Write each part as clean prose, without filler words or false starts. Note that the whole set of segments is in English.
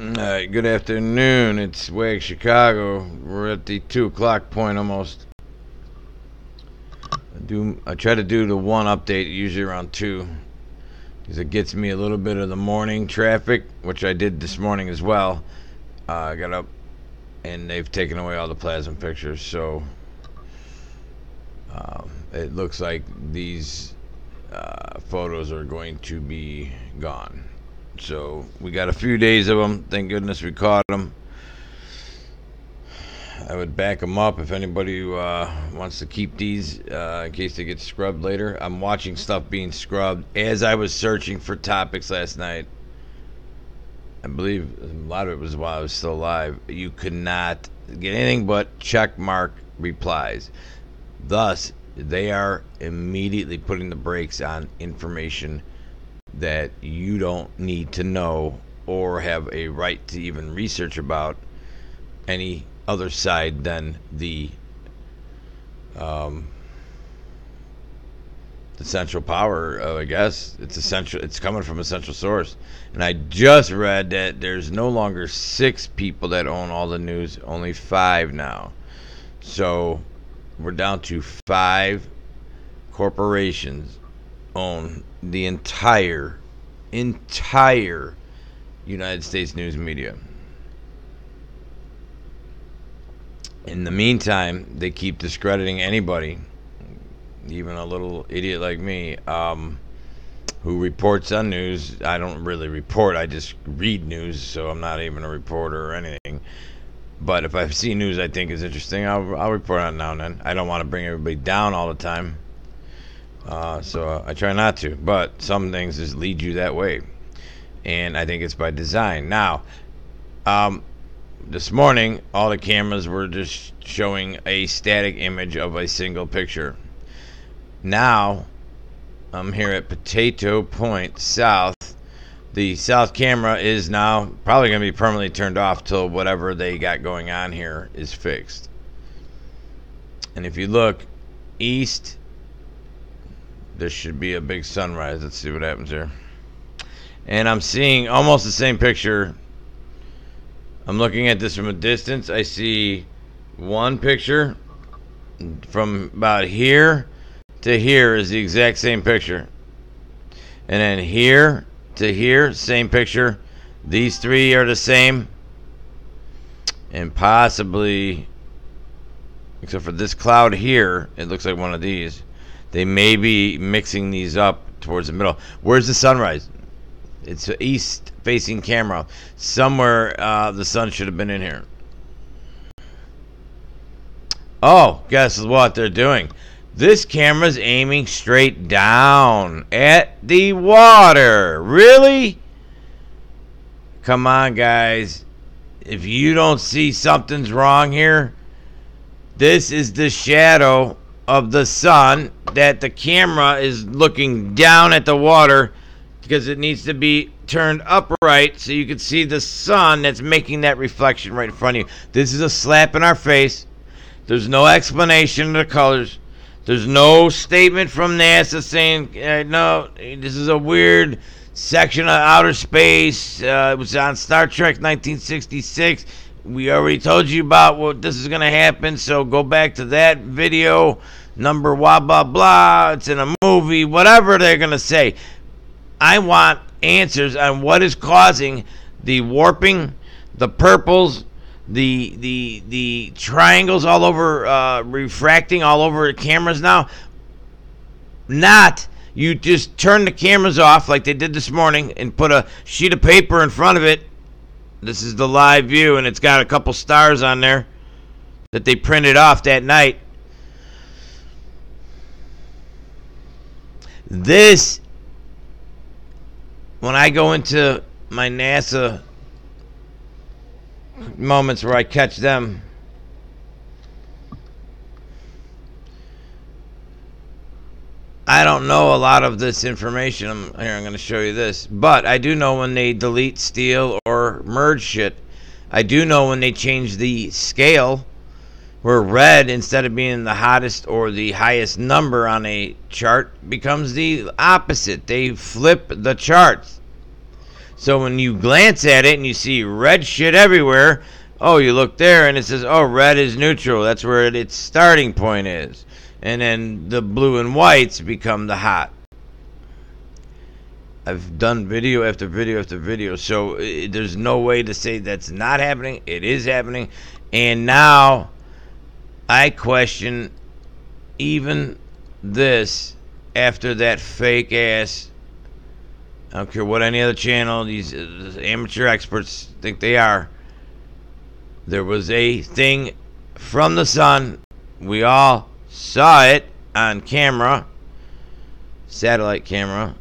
Good afternoon. It's Wag Chicago. We're at the 2 o'clock point almost. I try to do the one update usually around 2 because it gets me a little bit of the morning traffic, which I did this morning as well. I got up and they've taken away all the plasma pictures, so it looks like these photos are going to be gone. So we got a few days of them. Thank goodness we caught them. I would back them up if anybody wants to keep these in case they get scrubbed later. I'm watching stuff being scrubbed as I was searching for topics last night. I believe a lot of it was while I was still alive. You could not get anything but check mark replies. Thus, they are immediately putting the brakes on information that you don't need to know or have a right to even research about any other side than the central power. I guess it's essential. It's coming from a central source. And I just read that there's no longer 6 people that own all the news, only 5 now. So we're down to 5 corporations own the entire United States news media. In the meantime, they keep discrediting anybody, even a little idiot like me, who reports on news. I don't really report, I just read news, so I'm not even a reporter or anything. But if I see news I think is interesting, I'll report on it now and then. I don't want to bring everybody down all the time. So I try not to, but some things just lead you that way, and I think it's by design. Now, this morning, all the cameras were just showing a static image of a single picture. Now, I'm here at Potato Point South. The south camera is now probably going to be permanently turned off till whatever they got going on here is fixed. And if you look east, there should be a big sunrise. Let's see what happens here. And I'm seeing almost the same picture. I'm looking at this from a distance. I see one picture from about here to here is the exact same picture. And then here to here, same picture. These 3 are the same. And possibly, except for this cloud here, it looks like one of these. They may be mixing these up towards the middle. Where's the sunrise? It's an east-facing camera. Somewhere the sun should have been in here. Oh, guess what they're doing? This camera's aiming straight down at the water. Really? Come on, guys. If you don't see something's wrong here, this is the shadow of the sun that the camera is looking down at the water because it needs to be turned upright so you can see the sun that's making that reflection right in front of you. This is a slap in our face. There's no explanation of the colors. There's no statement from NASA saying, no, this is a weird section of outer space. It was on Star Trek 1966. We already told you about what this is going to happen, so go back to that video. Number blah, blah, blah. It's in a movie. Whatever they're going to say. I want answers on what is causing the warping, the purples, the triangles all over, refracting all over the cameras now. Not you just turn the cameras off like they did this morning and put a sheet of paper in front of it. This is the live view, and it's got a couple stars on there that they printed off that night. This, when I go into my NASA moments where I catch them, I don't know a lot of this information. I'm going to show you this. But I do know when they delete, steal, or merge shit. I do know when they change the scale, where red, instead of being the hottest or the highest number on a chart, becomes the opposite. They flip the charts. So when you glance at it and you see red shit everywhere, oh, you look there and it says, oh, red is neutral. That's where its starting point is. And then the blue and whites become the hot. I've done video after video after video, so there's no way to say that's not happening. It is happening. And now I question even this after that fake ass, I don't care what any other channel, these amateur experts think they are. There was a thing from the sun. We all saw it on camera, satellite camera.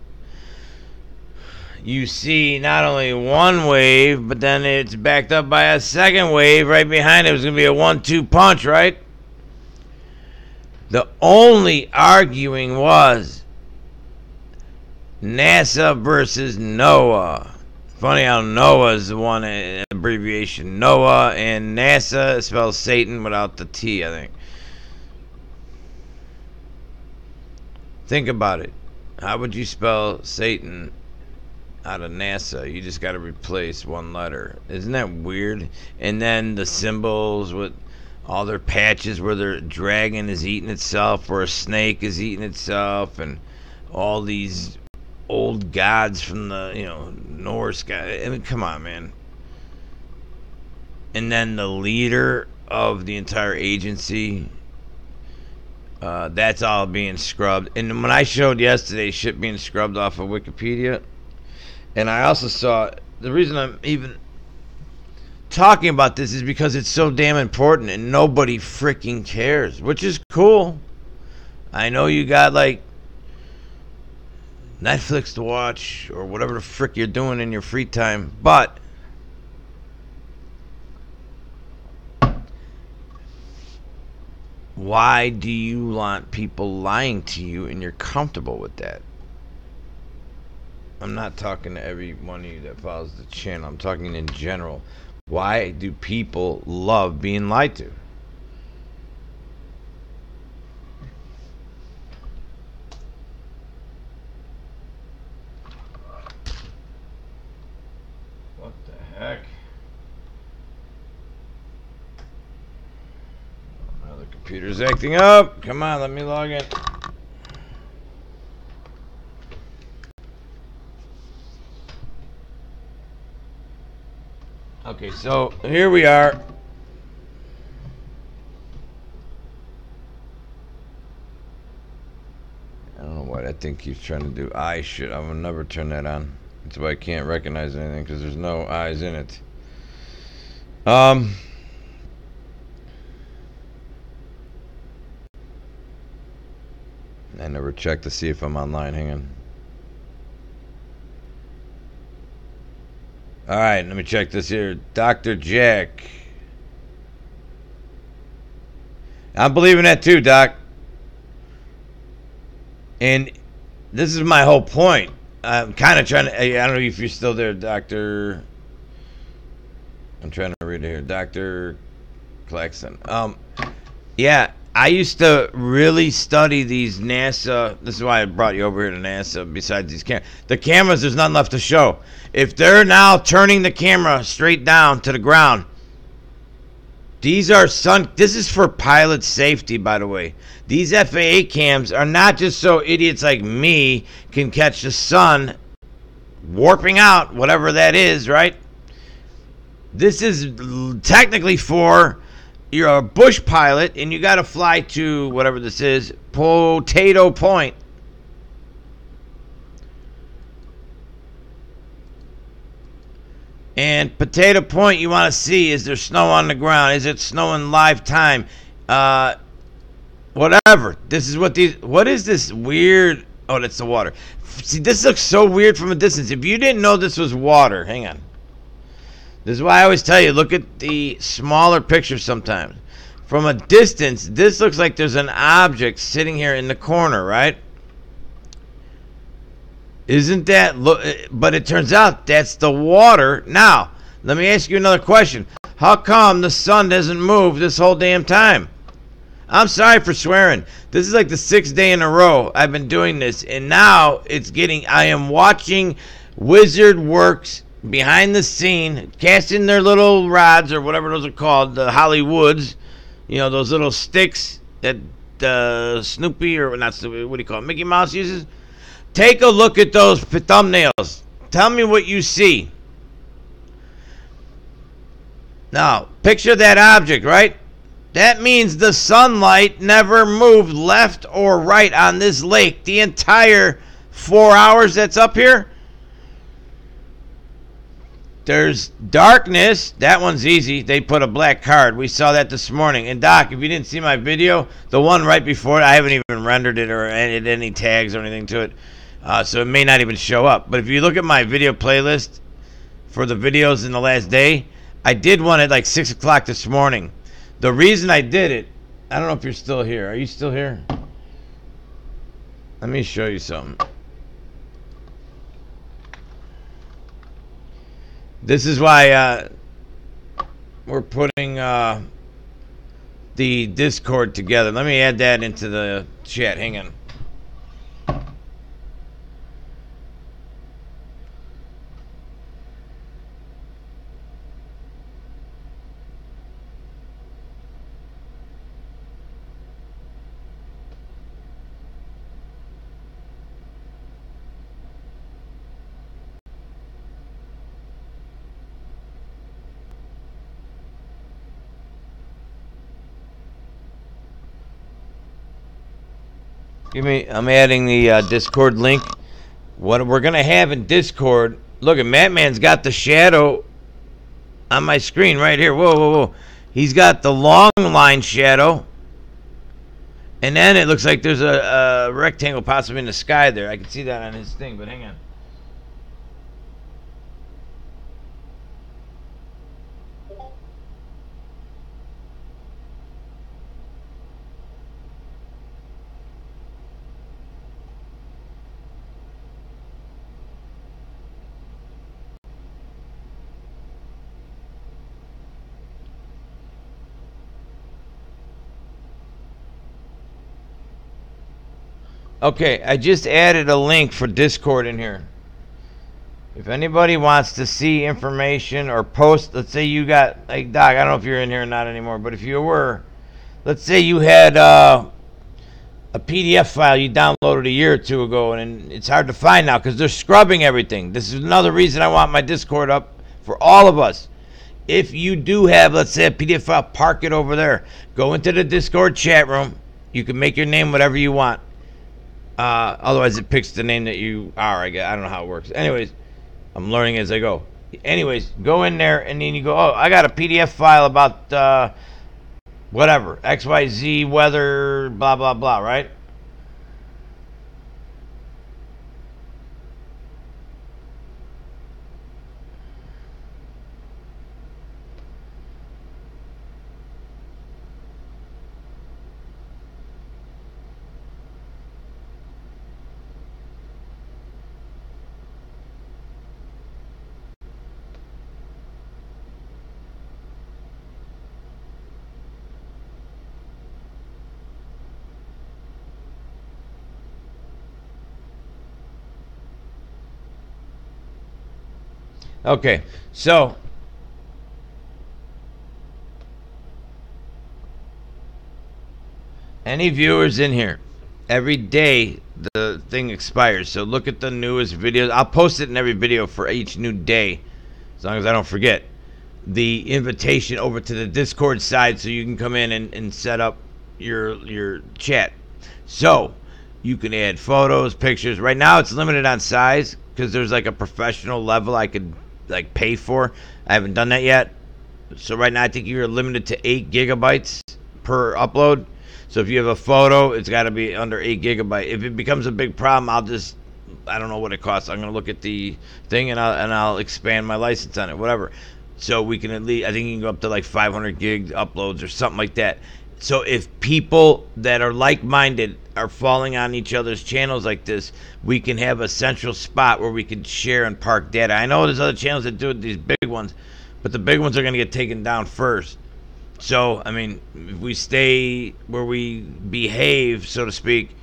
You see not only one wave, but then it's backed up by a second wave right behind it. It was going to be a 1-2 punch, right? The only arguing was NASA versus NOAA. Funny how NOAA is the one abbreviation. NOAA, and NASA spells Satan without the T, I think. Think about it. How would you spell Satan out of NASA? You just got to replace one letter. Isn't that weird? And then the symbols with all their patches where their dragon is eating itself or a snake is eating itself, and all these old gods from the Norse guy. I mean, come on, man. And then the leader of the entire agency, that's all being scrubbed. And when I showed yesterday shit being scrubbed off of Wikipedia, and I also saw, the reason I'm even talking about this is because it's so damn important and nobody freaking cares, which is cool. I know you got like Netflix to watch or whatever the frick you're doing in your free time, but why do you want people lying to you and you're comfortable with that? I'm not talking to every one of you that follows the channel. I'm talking in general. Why do people love being lied to? What the heck? Now the computer's acting up. Come on, let me log in. Okay, so here we are. I don't know what that thing keeps trying to do. Eye shit. I will never turn that on. That's why I can't recognize anything, because there's no eyes in it. I never checked to see if I'm online. Hang on. Alright, let me check this here. Dr. Jack. I'm believing that too, Doc. And this is my whole point. I'm kind of trying to... I don't know if you're still there, Dr. I'm trying to read it here. Dr. Claxton. Yeah, I used to really study these NASA... This is why I brought you over here to NASA, besides these cameras. The cameras, there's nothing left to show. If they're now turning the camera straight down to the ground, these are this is for pilot safety, by the way. These FAA cams are not just so idiots like me can catch the sun warping out, whatever that is, right? This is technically for... You're a bush pilot and you got to fly to whatever this is, Potato Point. And Potato Point, you want to see, is there snow on the ground? Is it snowing live time? Whatever. This is what is this weird... Oh, that's the water. See, this looks so weird from a distance. If you didn't know this was water, hang on. This is why I always tell you, look at the smaller pictures sometimes. From a distance, this looks like there's an object sitting here in the corner, right? Isn't that... But it turns out that's the water. Now, let me ask you another question. How come the sun doesn't move this whole damn time? I'm sorry for swearing. This is like the 6th day in a row I've been doing this. And now it's getting... I am watching Wizard Works behind the scene, casting their little rods or whatever those are called, the Hollywoods, you know, those little sticks that Snoopy, or not Snoopy, what do you call it, Mickey Mouse uses. Take a look at those thumbnails. Tell me what you see. Now, picture that object, right? That means the sunlight never moved left or right on this lake the entire 4 hours that's up here. There's darkness. That one's easy. They put a black card. We saw that this morning. And Doc, if you didn't see my video, the one right before it, I haven't even rendered it or added any tags or anything to it. So it may not even show up. But if you look at my video playlist for the videos in the last day, I did one at like 6 o'clock this morning. The reason I did it, I don't know if you're still here. Are you still here? Let me show you something. This is why we're putting the Discord together. Let me add that into the chat. Hang on. I'm adding the Discord link. What we're gonna have in Discord. Look at Madman's got the shadow on my screen right here. Whoa, whoa, whoa. He's got the long line shadow. And then it looks like there's a rectangle possibly in the sky there. I can see that on his thing, but hang on. Okay, I just added a link for Discord in here. If anybody wants to see information or post, let's say you got, like Doc, I don't know if you're in here or not anymore, but if you were, let's say you had a PDF file you downloaded a year or two ago, and it's hard to find now because they're scrubbing everything. This is another reason I want my Discord up for all of us. If you do have, let's say, a PDF file, park it over there. Go into the Discord chat room. You can make your name whatever you want. Otherwise, it picks the name that you are. I don't know how it works. Anyways, I'm learning as I go. Anyways, go in there, and then you go, oh, I got a PDF file about whatever, XYZ, weather, blah, blah, blah, right? Okay, so any viewers in here, every day the thing expires. So look at the newest videos. I'll post it in every video for each new day, as long as I don't forget. The invitation over to the Discord side so you can come in and set up your chat. So you can add photos, pictures. Right now it's limited on size because there's like a professional level I could like pay for. I haven't done that yet. So right now I think you're limited to 8 gigabytes per upload. So if you have a photo, it's got to be under 8 gigabyte. If it becomes a big problem, I don't know what it costs. I'm going to look at the thing and I'll expand my license on it, whatever. So we can at least, I think you can go up to like 500 gig uploads or something like that. So if people that are like-minded are falling on each other's channels like this, we can have a central spot where we can share and park data. I know there's other channels that do it, these big ones, but the big ones are going to get taken down first. So, I mean, if we stay where we behave, so to speak,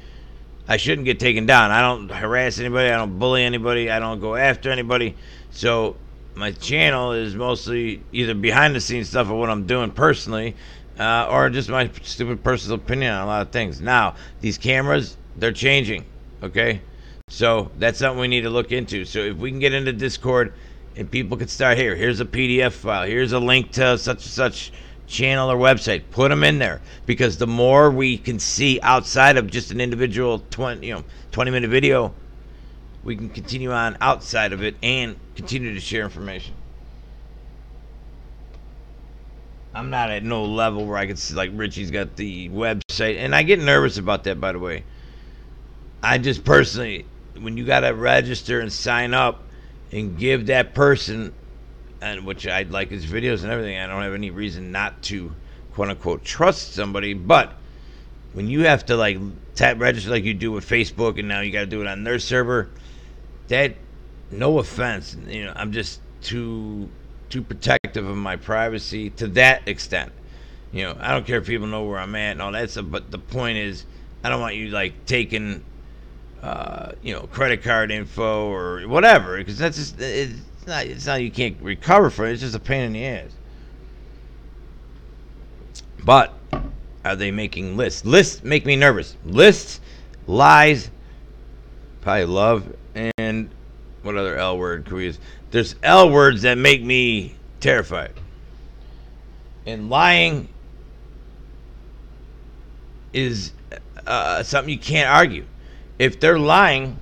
I shouldn't get taken down. I don't harass anybody. I don't bully anybody. I don't go after anybody. So my channel is mostly either behind the scenes stuff of what I'm doing personally, or just my stupid personal opinion on a lot of things. Now, these cameras, they're changing, okay? So that's something we need to look into. So if we can get into Discord and people can start here, here's a PDF file, here's a link to such and such channel or website, put them in there, because the more we can see outside of just an individual 20-minute video, we can continue on outside of it and continue to share information. I'm not at no level where I can see, like Richie's got the website, and I get nervous about that, by the way. I just personally, when you got to register and sign up and give that person, and which I like his videos and everything, I don't have any reason not to, quote unquote, trust somebody. But when you have to like tap register like you do with Facebook, and now you got to do it on their server, that, no offense, I'm just too protective of my privacy to that extent. I don't care if people know where I'm at and all that stuff, but the point is, I don't want you like taking credit card info or whatever, because that's just, it's not you can't recover from it, it's just a pain in the ass. But are they making lists? Lists make me nervous. Lists, lies, probably love, and what other L word could we use? There's L words that make me terrified. And lying is something you can't argue. If they're lying,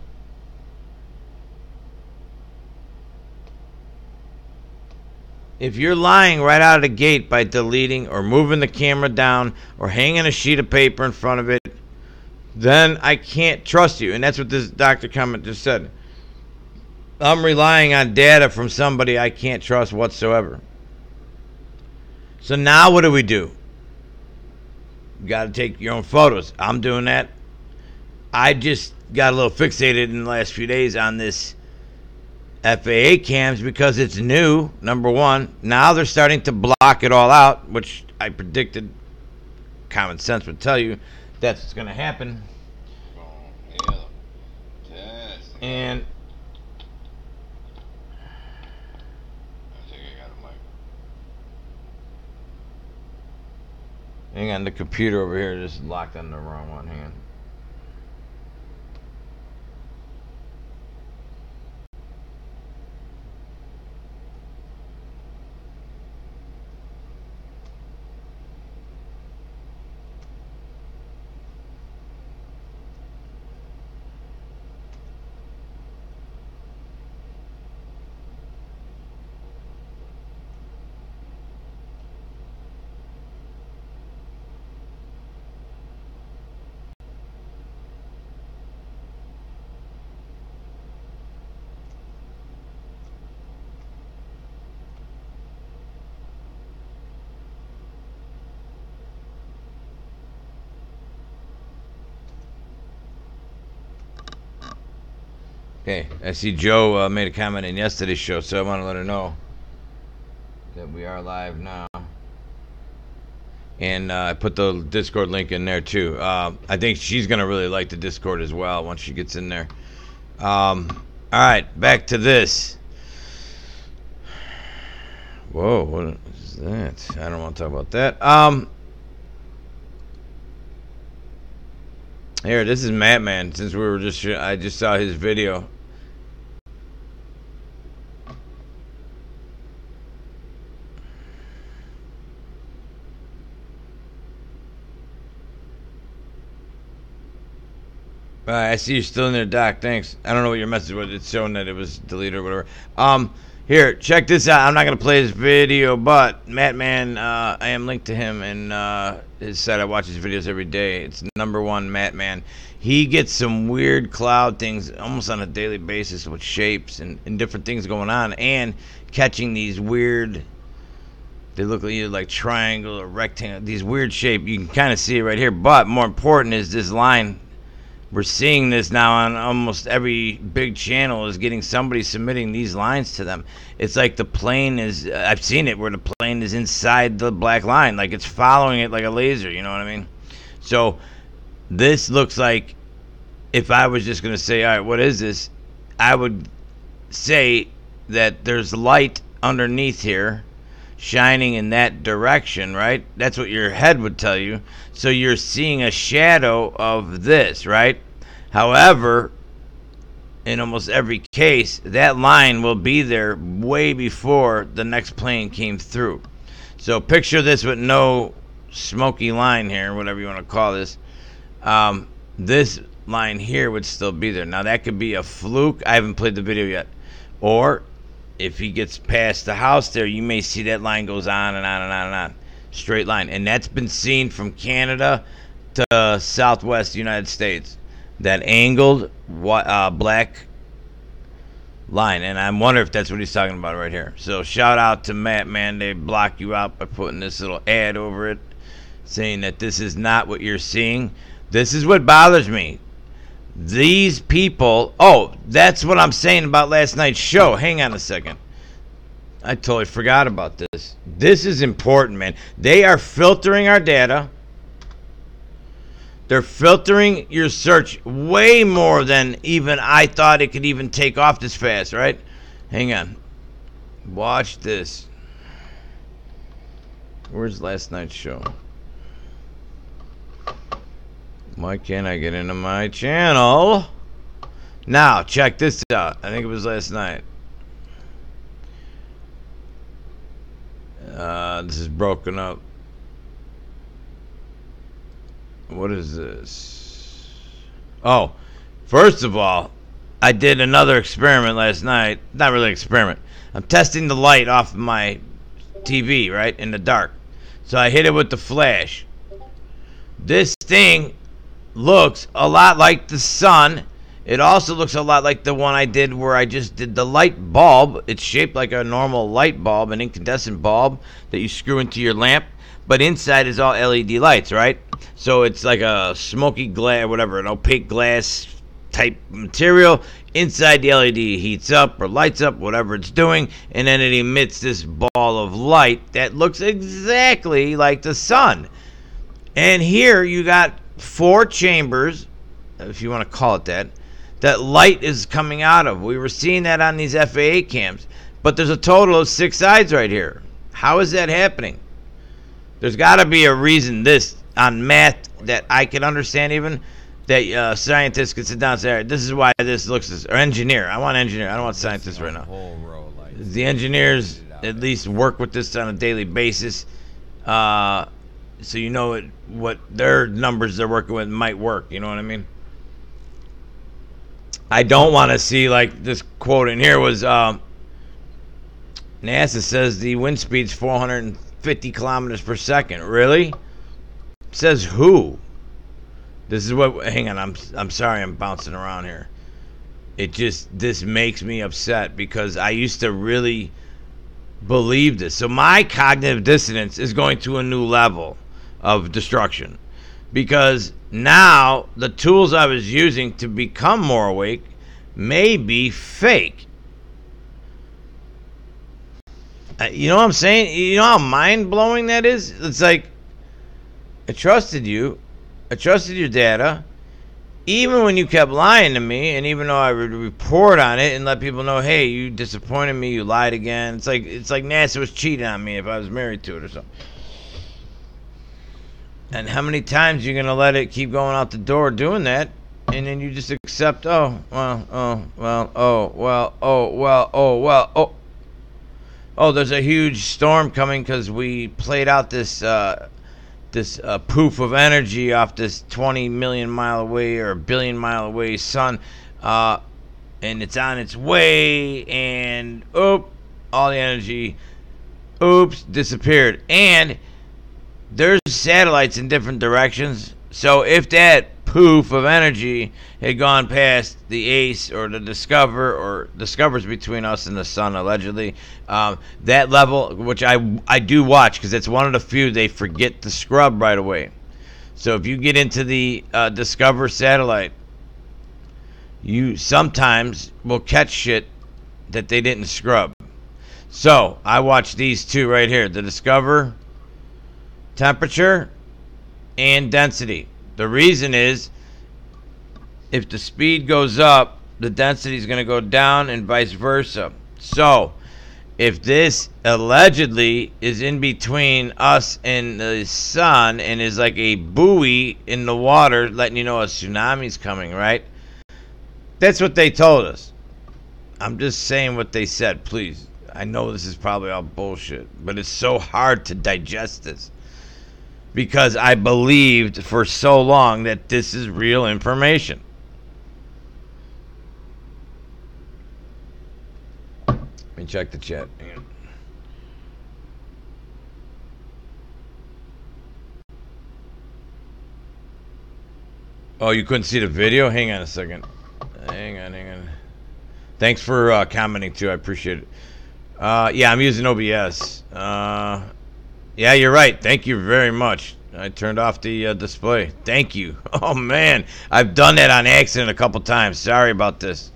if you're lying right out of the gate by deleting or moving the camera down or hanging a sheet of paper in front of it, then I can't trust you. And that's what this doctor comment just said. I'm relying on data from somebody I can't trust whatsoever. So now what do? You got to take your own photos. I'm doing that. I just got a little fixated in the last few days on this FAA cams because it's new, number one. Now they're starting to block it all out, which I predicted. Common sense would tell you that's what's going to happen. And hang on, the computer over here just locked on the wrong one. Hang on. Okay, I see Joe made a comment in yesterday's show, so I want to let her know that we are live now. And I put the Discord link in there too. I think she's going to really like the Discord as well once she gets in there. Alright, back to this. Whoa, what is that? I don't want to talk about that. Here, this is Madman. Since we were I just saw his video. I see you're still in there, Doc. Thanks. I don't know what your message was. It's showing that it was deleted or whatever. Here, check this out. I'm not going to play his video, but Mattman, I am linked to him, and his site, I watch his videos every day. It's #1 Mattman. He gets some weird cloud things almost on a daily basis with shapes and different things going on, and catching these weird, they look either like triangle or rectangle, these weird shape. You can kind of see it right here, but more important is this line. We're seeing this now on almost every big channel is getting somebody submitting these lines to them. It's like the plane is, I've seen it where the plane is inside the black line, like it's following it like a laser, you know what I mean? So this looks like, if I was just going to say, all right, what is this? I would say that there's light underneath here, shining in that direction, right? That's what your head would tell you. So you're seeing a shadow of this, right? However, in almost every case, that line will be there way before the next plane came through. So picture this with no smoky line here, whatever you want to call this. This line here would still be there. Now that could be a fluke. I haven't played the video yet. Or if he gets past the house there, you may see that line goes on and on and on and on. Straight line. And that's been seen from Canada to southwest United States. That angled black line. And I wonder if that's what he's talking about right here. So shout out to Matt, man. They block you out by putting this little ad over it, saying that this is not what you're seeing. This is what bothers me. These people, that's what I'm saying about last night's show. Hang on a second. I totally forgot about this. This is important, man. They are filtering our data. They're filtering your search way more than even I thought it could even take off this fast, right? Hang on. Watch this. Where's last night's show? Why can't I get into my channel? Now, check this out. I think it was last night. This is broken up. What is this? Oh, first of all, I did another experiment last night. Not really an experiment. I'm testing the light off of my TV, right, in the dark. So I hit it with the flash. This thing looks a lot like the sun. It also looks a lot like the one I did where I just did the light bulb. It's shaped like a normal light bulb, an incandescent bulb that you screw into your lamp. But inside is all LED lights, right? So it's like a smoky glass, whatever, an opaque glass type material. Inside the LED heats up or lights up, whatever it's doing, and then it emits this ball of light that looks exactly like the sun. And here you got 4 chambers, if you want to call it that, that light is coming out of. We were seeing that on these FAA cams. But there's a total of 6 sides right here. How is that happening? There's got to be a reason this, on math, that I can understand even, that scientists can sit down and say, all right, this is why this looks this, or engineer. I want engineer. I don't want scientists right now. The engineers at least work with this on a daily basis. So you know what their numbers they're working with might work. You know what I mean? I don't want to see, like this quote in here was, NASA says the wind speed's 450 kilometers per second. Really? Says who? This is what. Hang on. I'm sorry. I'm bouncing around here. This makes me upset because I used to really believe this. So my cognitive dissonance is going to a new level of destruction because now the tools I was using to become more awake may be fake. You know what I'm saying? You know how mind-blowing that is? It's like, I trusted you. I trusted your data. Even when you kept lying to me, and even though I would report on it and let people know, hey, you disappointed me, you lied again. It's like NASA was cheating on me if I was married to it or something. And how many times you're going to let it keep going out the door doing that, and then you just accept, there's a huge storm coming because we played out this poof of energy off this 20 million mile away or a billion mile away sun, and it's on its way, and all the energy, disappeared. And there's satellites in different directions, so if that poof of energy had gone past the ACE or the Discover, or Discover's between us and the sun allegedly, that level, which I do watch because it's one of the few they forget to scrub right away. So if you get into the Discover satellite, you sometimes will catch shit that they didn't scrub. So I watch these two right here, the Discover temperature and density. The reason is, if the speed goes up, the density is going to go down and vice versa. So, if this allegedly is in between us and the sun and is like a buoy in the water letting you know a tsunami's coming, right? That's what they told us. I'm just saying what they said, please. I know this is probably all bullshit, but it's so hard to digest this because I believed for so long that this is real information. Let me check the chat. Oh, you couldn't see the video? Hang on a second. Hang on. Thanks for commenting too. I appreciate it. Yeah, I'm using OBS. Yeah, you're right. Thank you very much. I turned off the display. Thank you. Oh, man. I've done that on accident a couple times. Sorry about this.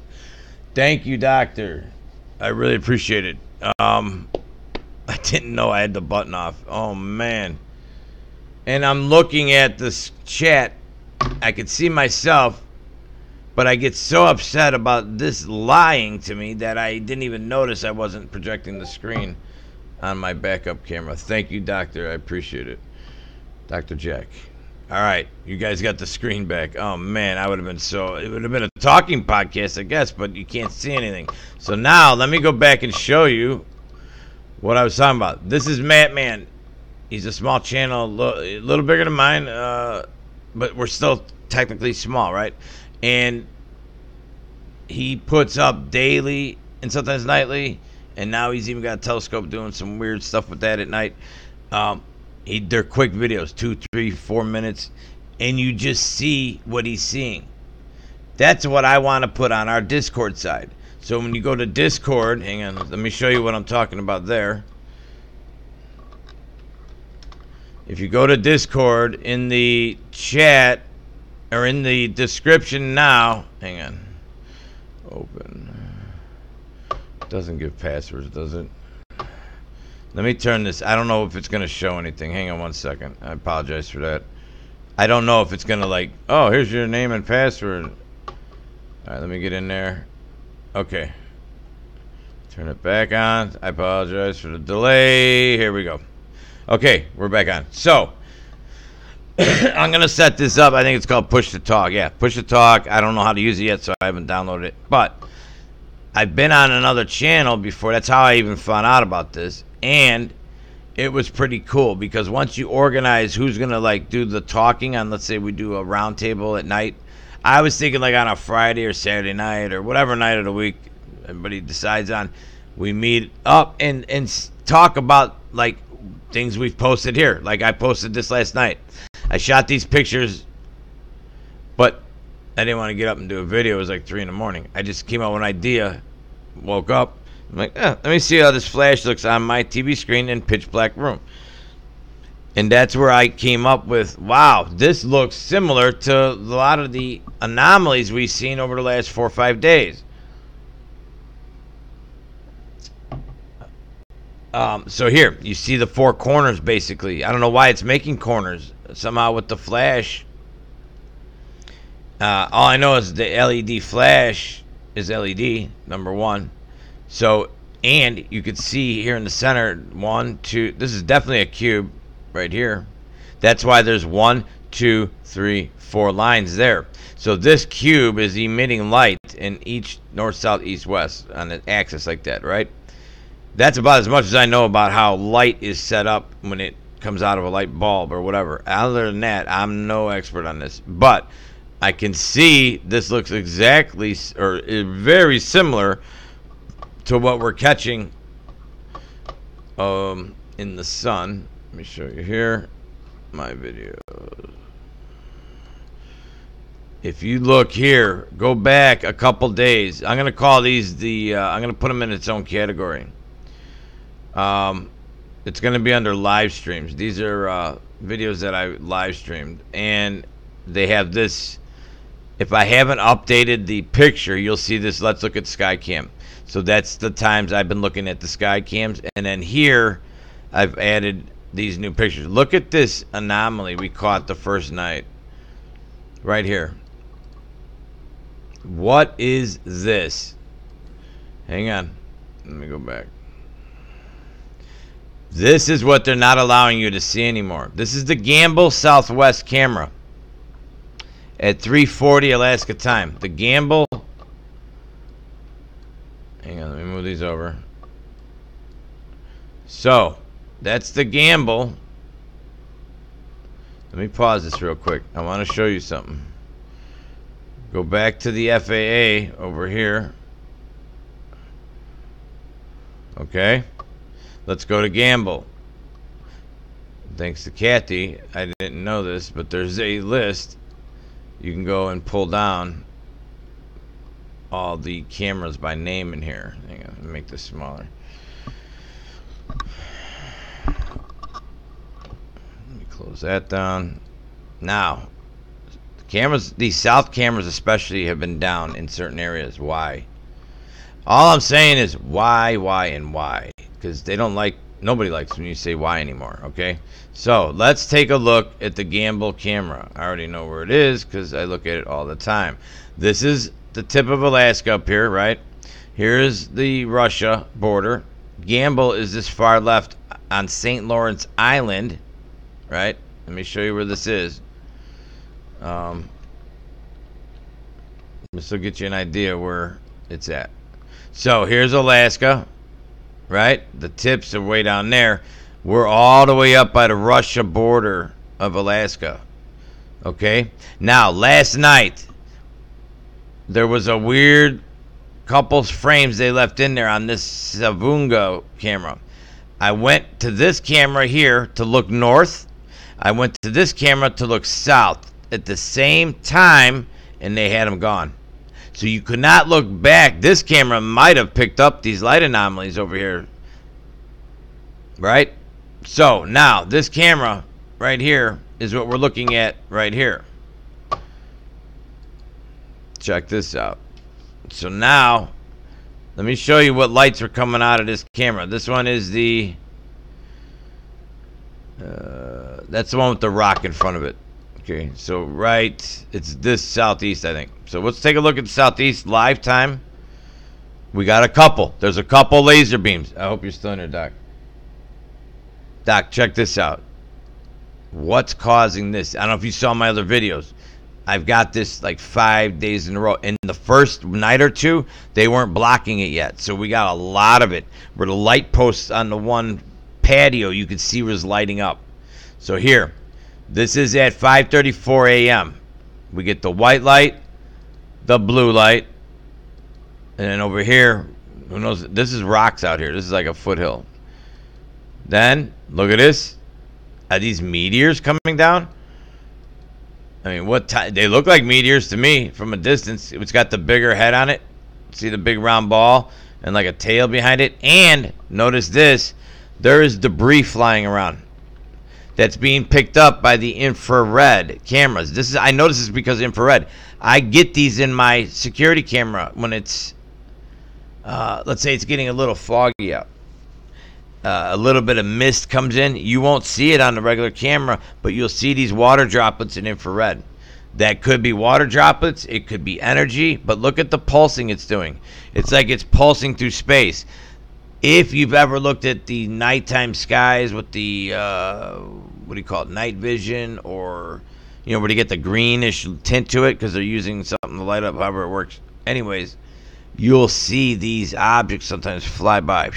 Thank you, doctor. I really appreciate it. I didn't know I had the button off. Oh, man. And I'm looking at this chat. I could see myself, but I get so upset about this lying to me that I didn't even notice I wasn't projecting the screen on my backup camera. Thank you, doctor. I appreciate it. Dr. Jack. All right. You guys got the screen back. Oh, man. It would have been a talking podcast, I guess, but you can't see anything. So now let me go back and show you what I was talking about. This is Matt Man. He's a small channel, a little bigger than mine, but we're still technically small, right? And he puts up daily and sometimes nightly, and now he's even got a telescope doing some weird stuff with that at night. They're quick videos, 2, 3, 4 minutes, and you just see what he's seeing. That's what I want to put on our Discord side. So when you go to Discord, hang on, let me show you what I'm talking about there. If you go to Discord, in the chat, or in the description now, hang on, open, doesn't give passwords, does it? Let me turn this. I don't know if it's going to show anything. Hang on one second. I apologize for that. I don't know if it's going to like, oh, here's your name and password. All right, let me get in there. Okay. Turn it back on. I apologize for the delay. Here we go. Okay, we're back on. So, I'm going to set this up. I think it's called Push to Talk. Yeah, Push to Talk. I don't know how to use it yet, so I haven't downloaded it. But I've been on another channel before. That's how I even found out about this. And it was pretty cool because once you organize who's going to like do the talking on, let's say we do a round table at night. I was thinking like on a Friday or Saturday night or whatever night of the week everybody decides on. We meet up and talk about like things we've posted here. Like I posted this last night. I shot these pictures, but I didn't want to get up and do a video. It was like 3 in the morning. I just came up with an idea, woke up. I'm like, let me see how this flash looks on my TV screen in pitch black room. And that's where I came up with, wow, this looks similar to a lot of the anomalies we've seen over the last 4 or 5 days. So here, you see the 4 corners basically. I don't know why it's making corners. Somehow with the flash. All I know is the LED flash is LED, number 1. So, and you could see here in the center, 1, 2, this is definitely a cube right here. That's why there's 1, 2, 3, 4 lines there. So this cube is emitting light in each north, south, east, west on an axis like that, right? That's about as much as I know about how light is set up when it comes out of a light bulb or whatever. Other than that, I'm no expert on this. But I can see this looks exactly or very similar to what we're catching in the sun. Let me show you here my video. If you look here, go back a couple days. I'm gonna call these I'm gonna put them in its own category. It's gonna be under live streams. These are videos that I live streamed, and they have this. If I haven't updated the picture, you'll see this. Let's look at Skycam. So that's the times I've been looking at the sky cams. And then here, I've added these new pictures. Look at this anomaly we caught the first night. Right here. What is this? Hang on. Let me go back. This is what they're not allowing you to see anymore. This is the Gamble Southwest camera at 3:40 Alaska time. The Gamble. Hang on, let me move these over. So, that's the Gamble. Let me pause this real quick. I want to show you something. Go back to the FAA over here. Okay. Let's go to Gamble. Thanks to Kathy, I didn't know this, but there's a list. You can go and pull down all the cameras by name in here. Hang on, let me make this smaller. Let me close that down. Now, the cameras, these south cameras especially, have been down in certain areas. Why? All I'm saying is why, and why. Because they don't like, nobody likes when you say why anymore, okay? So, let's take a look at the Gamble camera. I already know where it is because I look at it all the time. This is the tip of Alaska up here, right? Here is the Russia border. Gamble is this far left on St. Lawrence Island, right? Let me show you where this is. This will get you an idea where it's at. So here's Alaska, right? The tips are way down there. We're all the way up by the Russia border of Alaska. Okay? Now, last night, there was a weird couple's frames they left in there on this Savunga camera. I went to this camera here to look north. I went to this camera to look south at the same time, and they had them gone. So you could not look back. This camera might have picked up these light anomalies over here. Right? So now this camera right here is what we're looking at right here. Check this out. So now, let me show you what lights are coming out of this camera. This one is the, that's the one with the rock in front of it. Okay, so right, it's this southeast, I think. So let's take a look at the southeast live time. We got a couple. There's a couple laser beams. I hope you're still in there, Doc. Doc, check this out. What's causing this? I don't know if you saw my other videos. I've got this like 5 days in a row. In the first night or two, they weren't blocking it yet. So we got a lot of it. Where the light posts on the one patio, you could see was lighting up. So here, this is at 5:34 a.m. We get the white light, the blue light, and then over here, who knows? This is rocks out here. This is like a foothill. Then, look at this. Are these meteors coming down? I mean, what time? They look like meteors to me from a distance. It's got the bigger head on it. See the big round ball and like a tail behind it. And notice this. There is debris flying around that's being picked up by the infrared cameras. This is, I notice this because infrared. I get these in my security camera when it's, let's say it's getting a little foggy out. A little bit of mist comes in. You won't see it on the regular camera, but you'll see these water droplets in infrared. That could be water droplets. It could be energy. But look at the pulsing it's doing. It's like it's pulsing through space. If you've ever looked at the nighttime skies with the, what do you call it, night vision, or, you know, where they get the greenish tint to it because they're using something to light up, however it works. Anyways, you'll see these objects sometimes fly by.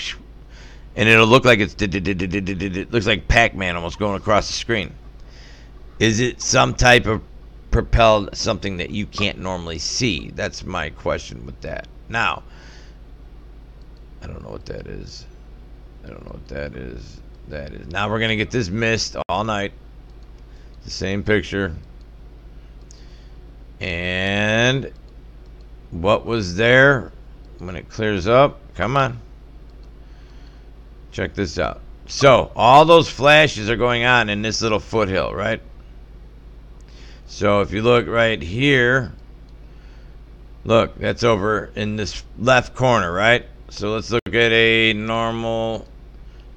And it'll look like it's, it looks like Pac-Man almost going across the screen. Is it some type of propelled something that you can't normally see? That's my question with that. Now, I don't know what that is. I don't know what that is. That is. Now we're going to get this mist all night. The same picture. And what was there when it clears up? Come on. Check this out. So, all those flashes are going on in this little foothill, right? So, if you look right here, look, that's over in this left corner, right? So, let's look at a normal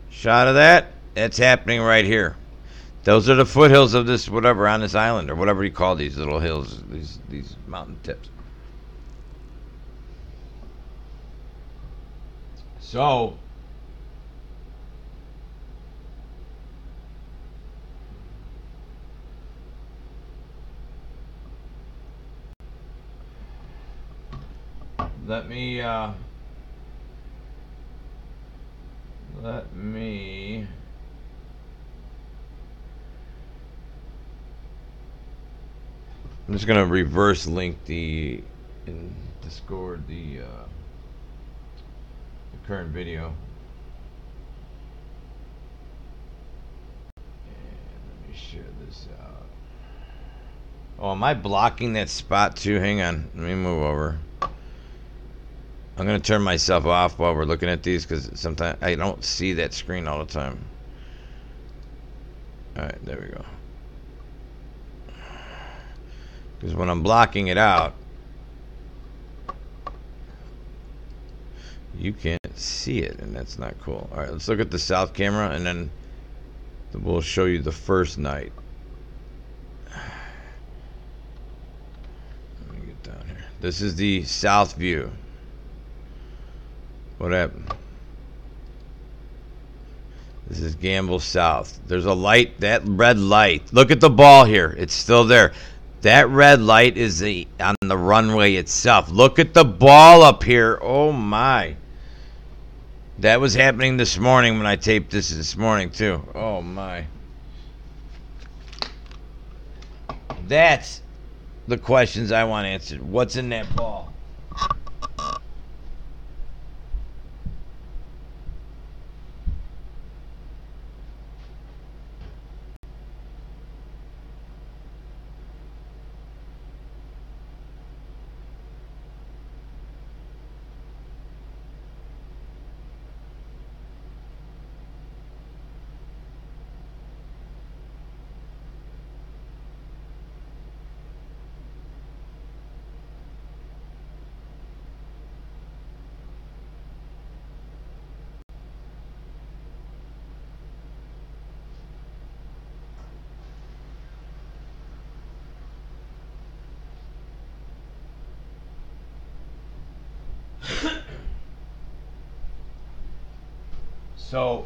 shot of that. That's happening right here. Those are the foothills of this whatever on this island, or whatever you call these little hills, these mountain tips. So, let me I'm just gonna reverse link in Discord the current video. And let me share this out. Oh, am I blocking that spot too? Hang on, let me move over. I'm gonna turn myself off while we're looking at these because sometimes I don't see that screen all the time. Alright, there we go. Because when I'm blocking it out, you can't see it, and that's not cool. Alright, let's look at the south camera, and then we'll show you the first night. Let me get down here. This is the south view. What happened? This is Gamble South. There's a light, that red light. Look at the ball here. It's still there. That red light is on the runway itself. Look at the ball up here. Oh my. That was happening this morning when I taped this morning too. Oh my. That's the questions I want answered. What's in that ball? So,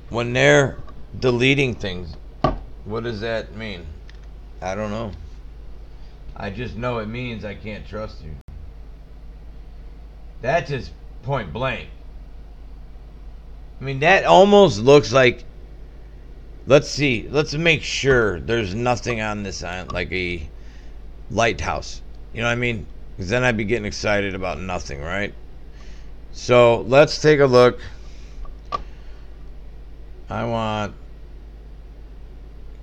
when they're deleting things, what does that mean? I don't know. I just know it means I can't trust you. That's just point blank. I mean, that almost looks like... Let's see. Let's make sure there's nothing on this island, like a lighthouse. You know what I mean? Because then I'd be getting excited about nothing, right? So, let's take a look. I want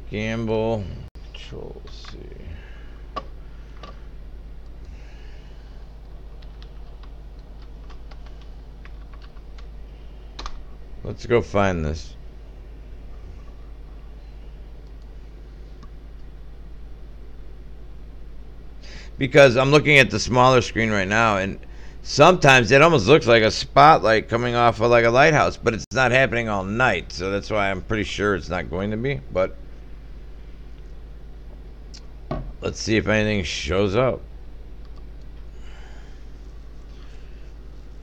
Gamble Control C. Let's go find this. Because I'm looking at the smaller screen right now, and sometimes it almost looks like a spotlight coming off of like a lighthouse, but it's not happening all night, so that's why I'm pretty sure it's not going to be. But let's see if anything shows up.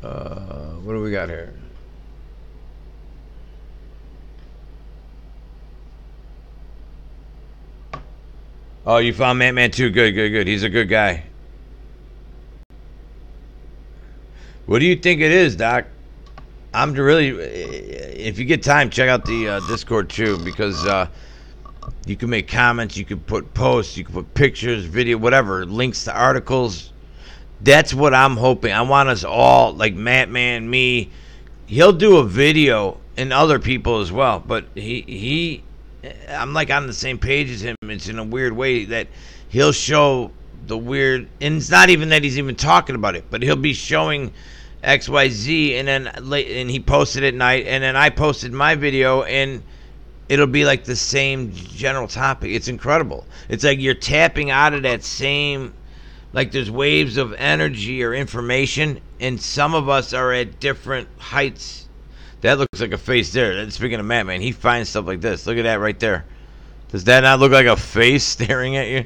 What do we got here? Oh, you found Man 2. Good. He's a good guy. What do you think it is, Doc? I'm really... If you get time, check out the Discord too, because you can make comments, you can put posts, you can put pictures, video, whatever, links to articles. That's what I'm hoping. I want us all, like Mattman, me. He'll do a video, and other people as well, but I'm like on the same page as him. It's in a weird way that he'll show the weird, and it's not even that he's even talking about it, but he'll be showing XYZ, and then and he posted at night, and then I posted my video, and it'll be like the same general topic. It's incredible. It's like you're tapping out of that same, like there's waves of energy or information, and some of us are at different heights. That looks like a face there. Speaking of Matt, man, he finds stuff like this. Look at that right there. Does that not look like a face staring at you?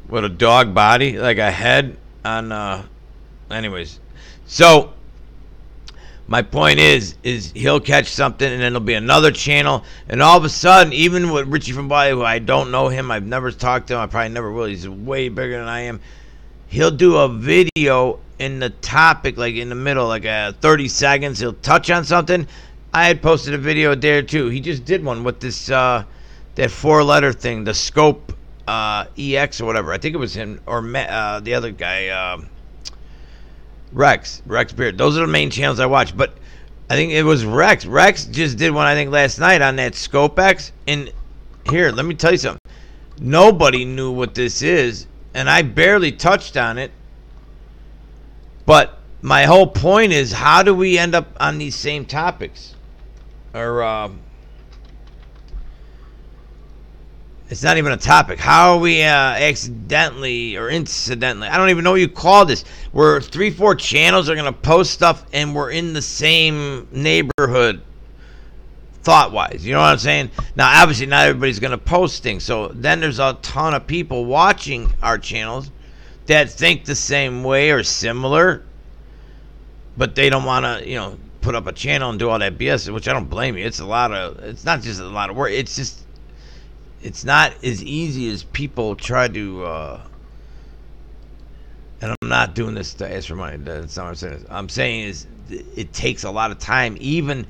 What, a dog body? Like a head on, anyways. So, my point is he'll catch something, and then there'll be another channel, and all of a sudden, even with Richie from Bali, who I don't know him, I've never talked to him, I probably never will, he's way bigger than I am, he'll do a video, in the topic, like in the middle, like 30 seconds, he'll touch on something. I had posted a video there too. He just did one with this that 4-letter thing, the scope EX or whatever. I think it was him or the other guy, Rex Beard. Those are the main channels I watch. But I think it was Rex. Rex just did one, I think, last night on that Scope X. And here, let me tell you something. Nobody knew what this is, and I barely touched on it. But my whole point is, how do we end up on these same topics? Or it's not even a topic. How are we accidentally or incidentally? I don't even know what you call this. We're 3-4 channels are going to post stuff, and we're in the same neighborhood thought-wise. You know what I'm saying? Now, obviously, not everybody's going to post things. So then there's a ton of people watching our channels that think the same way or similar, but they don't want to, put up a channel and do all that BS, which I don't blame you. It's not just a lot of work. It's not as easy as people try to, and I'm not doing this to ask for money. That's not what I'm saying. I'm saying is it takes a lot of time even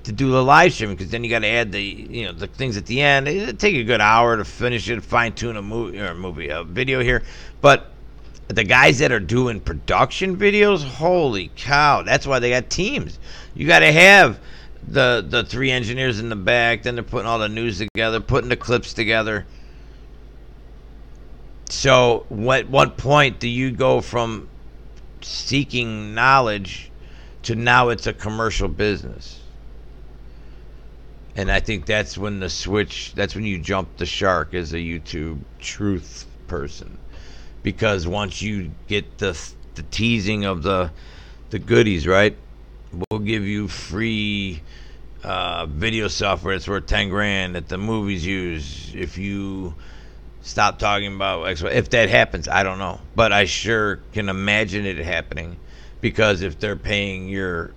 to do the live stream, because then you got to add the things at the end. It'd take a good hour to finish it, fine tune a video here. But the guys that are doing production videos, holy cow, that's why they got teams. You got to have the 3 engineers in the back, then they're putting all the news together, putting the clips together. So what point do you go from seeking knowledge to now it's a commercial business? And I think that's when that's when you jump the shark as a YouTube truth person. Because once you get the teasing of the goodies, right? We'll give you free video software that's worth $10,000 that the movies use if you stop talking about X. If that happens, I don't know, but I sure can imagine it happening, because if they're paying your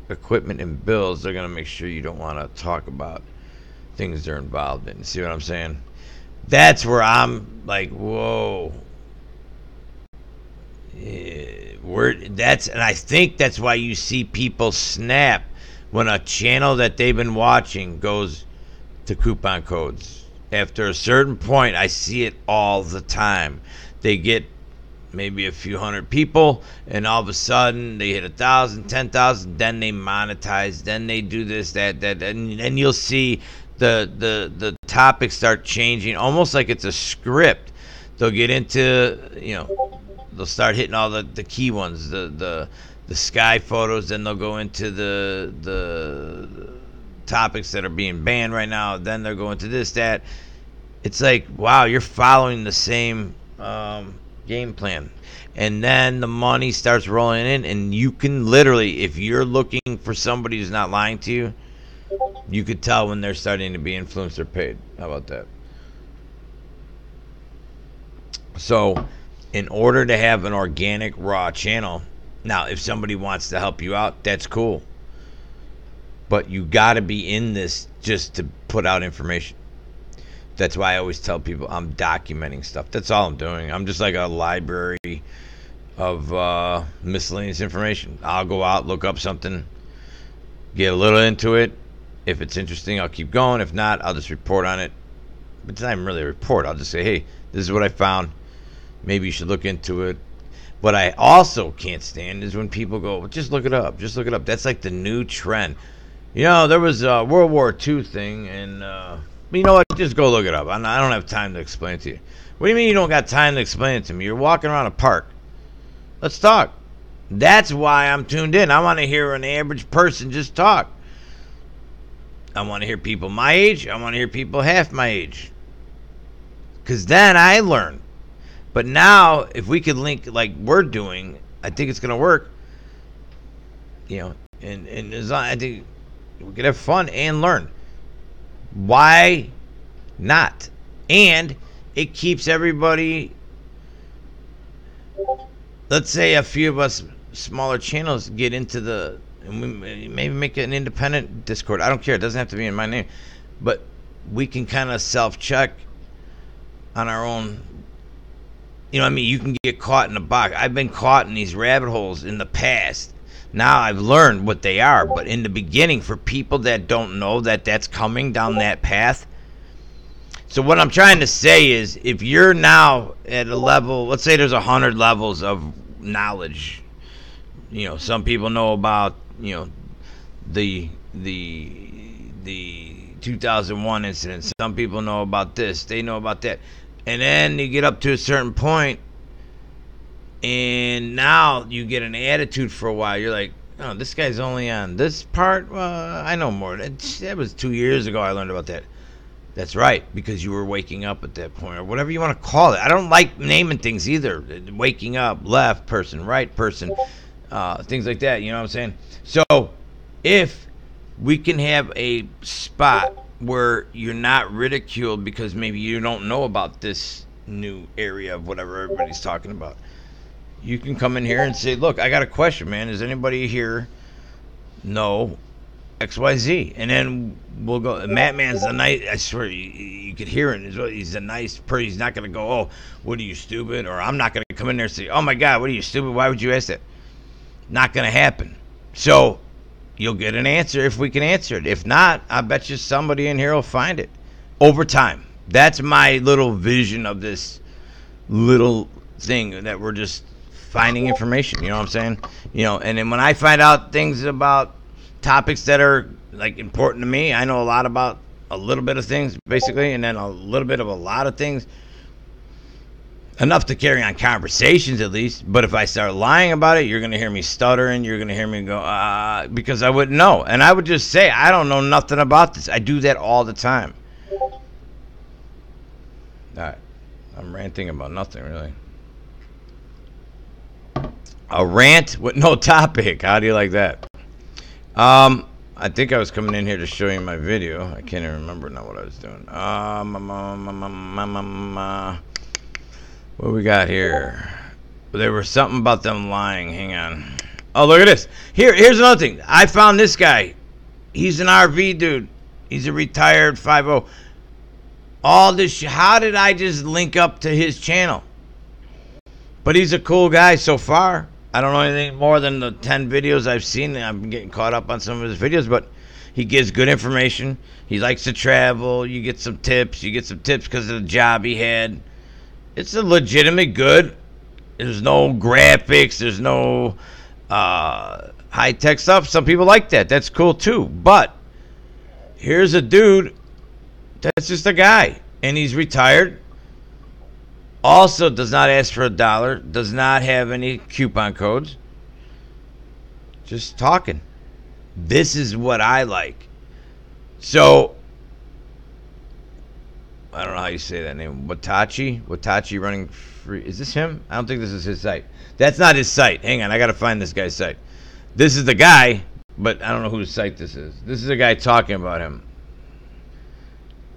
equipment and bills, they're gonna make sure you don't want to talk about things they're involved in. See what I'm saying? That's where I'm like, whoa. And I think that's why you see people snap when a channel that they've been watching goes to coupon codes. After a certain point, I see it all the time. They get maybe a few hundred people, and all of a sudden they hit 1,000, 10,000, then they monetize, then they do this, that, and then you'll see the topics start changing, almost like it's a script. They'll get into, they'll start hitting all the key ones, the sky photos, then they'll go into the topics that are being banned right now, then they'll go into this, that. It's like, wow, you're following the same game plan. And then the money starts rolling in, and you can literally, if you're looking for somebody who's not lying to you, you could tell when they're starting to be influenced or paid. How about that? So in order to have an organic raw channel, now if somebody wants to help you out, that's cool, but you got to be in this just to put out information. That's why I always tell people I'm documenting stuff. That's all I'm doing. I'm just like a library of miscellaneous information. I'll go out, look up something, get a little into it. If it's interesting, I'll keep going. If not, I'll just report on it. But it's not even really a report. I'll just say, hey, this is what I found. Maybe you should look into it. What I also can't stand is when people go, well, just look it up. Just look it up. That's like the new trend. There was a World War II thing, and you know what? Just go look it up. I don't have time to explain it to you. What do you mean you don't got time to explain it to me? You're walking around a park. Let's talk. That's why I'm tuned in. I want to hear an average person just talk. I want to hear people my age. I want to hear people half my age. Because then I learn. But now, if we could link like we're doing, I think it's going to work. And I think we could have fun and learn. Why not? And it keeps everybody, let's say a few of us smaller channels get into and we maybe make an independent Discord. I don't care. It doesn't have to be in my name. But we can kind of self-check on our own You know what I mean? You can get caught in a box. I've been caught in these rabbit holes in the past. Now I've learned what they are. But in the beginning, for people that don't know that that's coming down that path. So what I'm trying to say is, if you're now at a level, let's say there's 100 levels of knowledge. You know, some people know about, you know, the 2001 incident. Some people know about this. They know about that. And then you get up to a certain point, and now you get an attitude for a while. You're like, oh, this guy's only on this part? I know more. That was 2 years ago I learned about that. That's right, because you were waking up at that point, or whatever you want to call it. I don't like naming things either. Waking up, left person, right person, things like that. You know what I'm saying? So if we can have a spot where you're not ridiculed because maybe you don't know about this new area of whatever everybody's talking about, you can come in here and say, look, I got a question, man. Does anybody here know XYZ? And then we'll go. Matt Man's a nice, I swear, you could hear it. He's a nice person. He's not going to go, oh, what are you, stupid? Or I'm not going to come in there and say, oh my God, what are you, stupid? Why would you ask that? Not going to happen. So you'll get an answer if we can answer it. If not, I bet you somebody in here will find it over time. That's my little vision of this little thing, that we're just finding information. You know what I'm saying? You know, and then when I find out things about topics that are like important to me, I know a lot about a little bit of things, basically, and then a little bit of a lot of things. Enough to carry on conversations, at least. But if I start lying about it, you're going to hear me stuttering. You're going to hear me go, because I wouldn't know. And I would just say, I don't know nothing about this. I do that all the time. All right. I'm ranting about nothing, really. A rant with no topic. How do you like that? I think I was coming in here to show you my video. I can't even remember now what I was doing. What we got here? There was something about them lying. Hang on. Oh, look at this. Here's another thing. I found this guy. He's an RV dude. He's a retired 5-0. All this. How did I just link up to his channel? But he's a cool guy so far. I don't know anything more than the 10 videos I've seen. I've been getting caught up on some of his videos, but he gives good information. He likes to travel. You get some tips. You get some tips because of the job he had. It's a legitimate good. There's no graphics. There's no high-tech stuff. Some people like that. That's cool, too. But here's a dude that's just a guy, and he's retired. Also does not ask for $1. Does not have any coupon codes. Just talking. This is what I like. So, I don't know how you say that name. Watachi running free. Is this him? I don't think this is his site. That's not his site. Hang on, I got to find this guy's site. This is the guy, but I don't know whose site this is. This is a guy talking about him.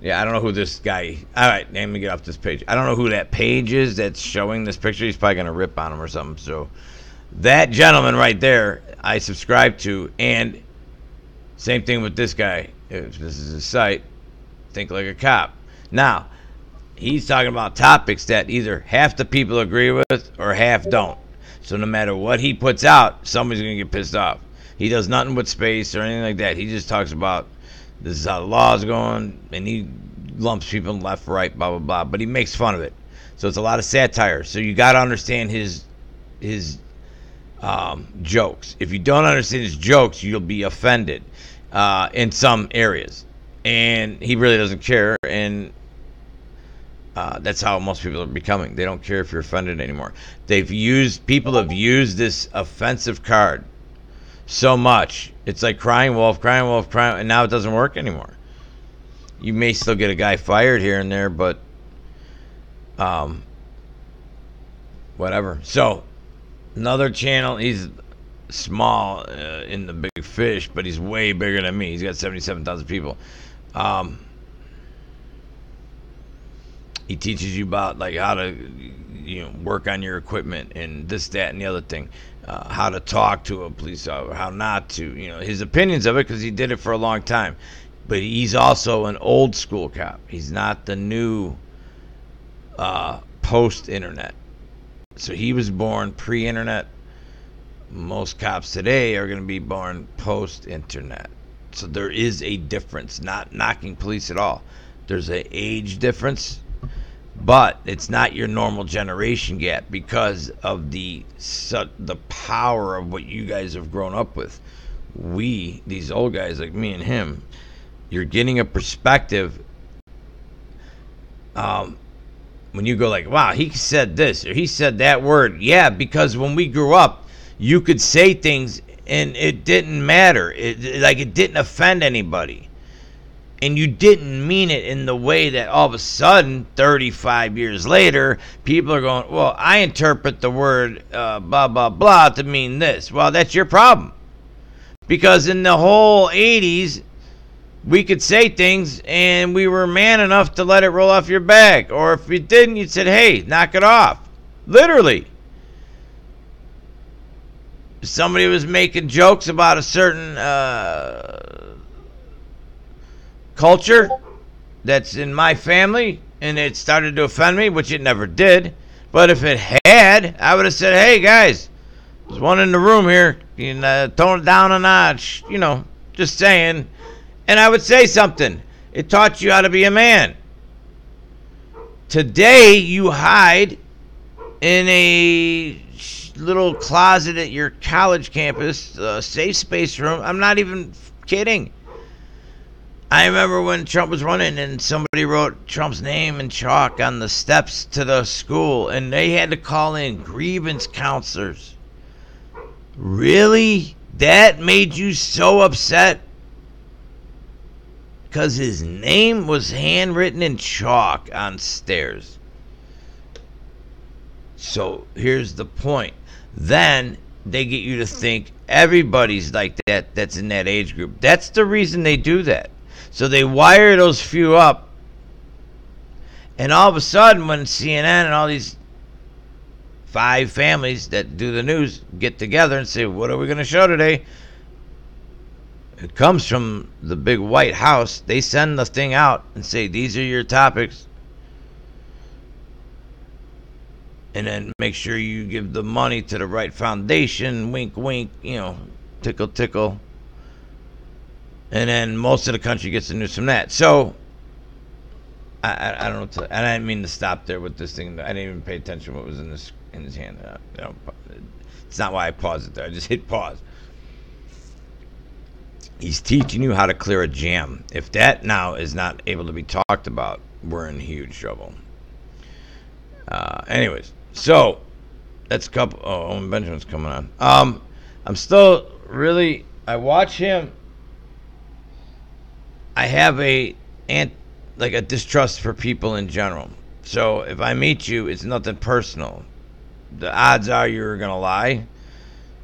Yeah, I don't know who this guy. All right, let me get off this page. I don't know who that page is that's showing this picture. He's probably going to rip on him or something. So that gentleman right there, I subscribe to. And same thing with this guy. If this is his site, Think Like a Cop. Now, he's talking about topics that either half the people agree with or half don't. So no matter what he puts out, somebody's going to get pissed off. He does nothing with space or anything like that. He just talks about this is how the law is going, and he lumps people left, right, blah, blah, blah. But he makes fun of it. So it's a lot of satire. So you got to understand his jokes. If you don't understand his jokes, you'll be offended in some areas. And he really doesn't care. And that's how most people are becoming. They don't care if you're offended anymore. People have used this offensive card so much. It's like crying wolf, and now it doesn't work anymore. You may still get a guy fired here and there, but whatever. So another channel, he's small in the big fish, but he's way bigger than me. He's got 77,000 people. He teaches you about like how to work on your equipment and this, that, and the other thing. How to talk to a police officer, how not to, his opinions of it, because he did it for a long time. But he's also an old school cop. He's not the new post-internet. So he was born pre-internet. Most cops today are going to be born post-internet. So there is a difference. Not knocking police at all. There's an age difference, but it's not your normal generation gap because of the power of what you guys have grown up with. We, these old guys like me and him, you're getting a perspective. When you go like, wow, he said this or he said that word. Yeah, because when we grew up, you could say things and it didn't matter. It didn't offend anybody. And you didn't mean it in the way that all of a sudden, 35 years later, people are going, well, I interpret the word blah, blah, blah to mean this. Well, that's your problem. Because in the whole 80s, we could say things and we were man enough to let it roll off your back. Or if you didn't, you said, hey, knock it off. Literally. Somebody was making jokes about a certain culture that's in my family and it started to offend me, which it never did. But if it had, I would have said, hey, guys, there's one in the room here. You can tone it down a notch. You know, just saying. And I would say something. It taught you how to be a man. Today, you hide in a little closet at your college campus, safe space room. I'm not even kidding. I remember when Trump was running and somebody wrote Trump's name in chalk on the steps to the school, and they had to call in grievance counselors. Really? That made you so upset? Because his name was handwritten in chalk on stairs. So here's the point. Then they get you to think everybody's like that that's in that age group. That's the reason they do that. So they wire those few up. And all of a sudden when CNN and all these 5 families that do the news get together and say, what are we going to show today? It comes from the big White House. They send the thing out and say, these are your topics. And then make sure you give the money to the right foundation. Wink, wink, tickle, tickle. And then most of the country gets the news from that. So, I don't know. And I didn't mean to stop there with this thing. I didn't even pay attention to what was in his hand. It's not why I paused it there. I just hit pause. He's teaching you how to clear a jam. If that now is not able to be talked about, we're in huge trouble. Anyways, so that's a couple. Oh, Owen Benjamin's coming on. I'm still really. I watch him. I have a distrust for people in general. So if I meet you, it's nothing personal. The odds are you're gonna lie,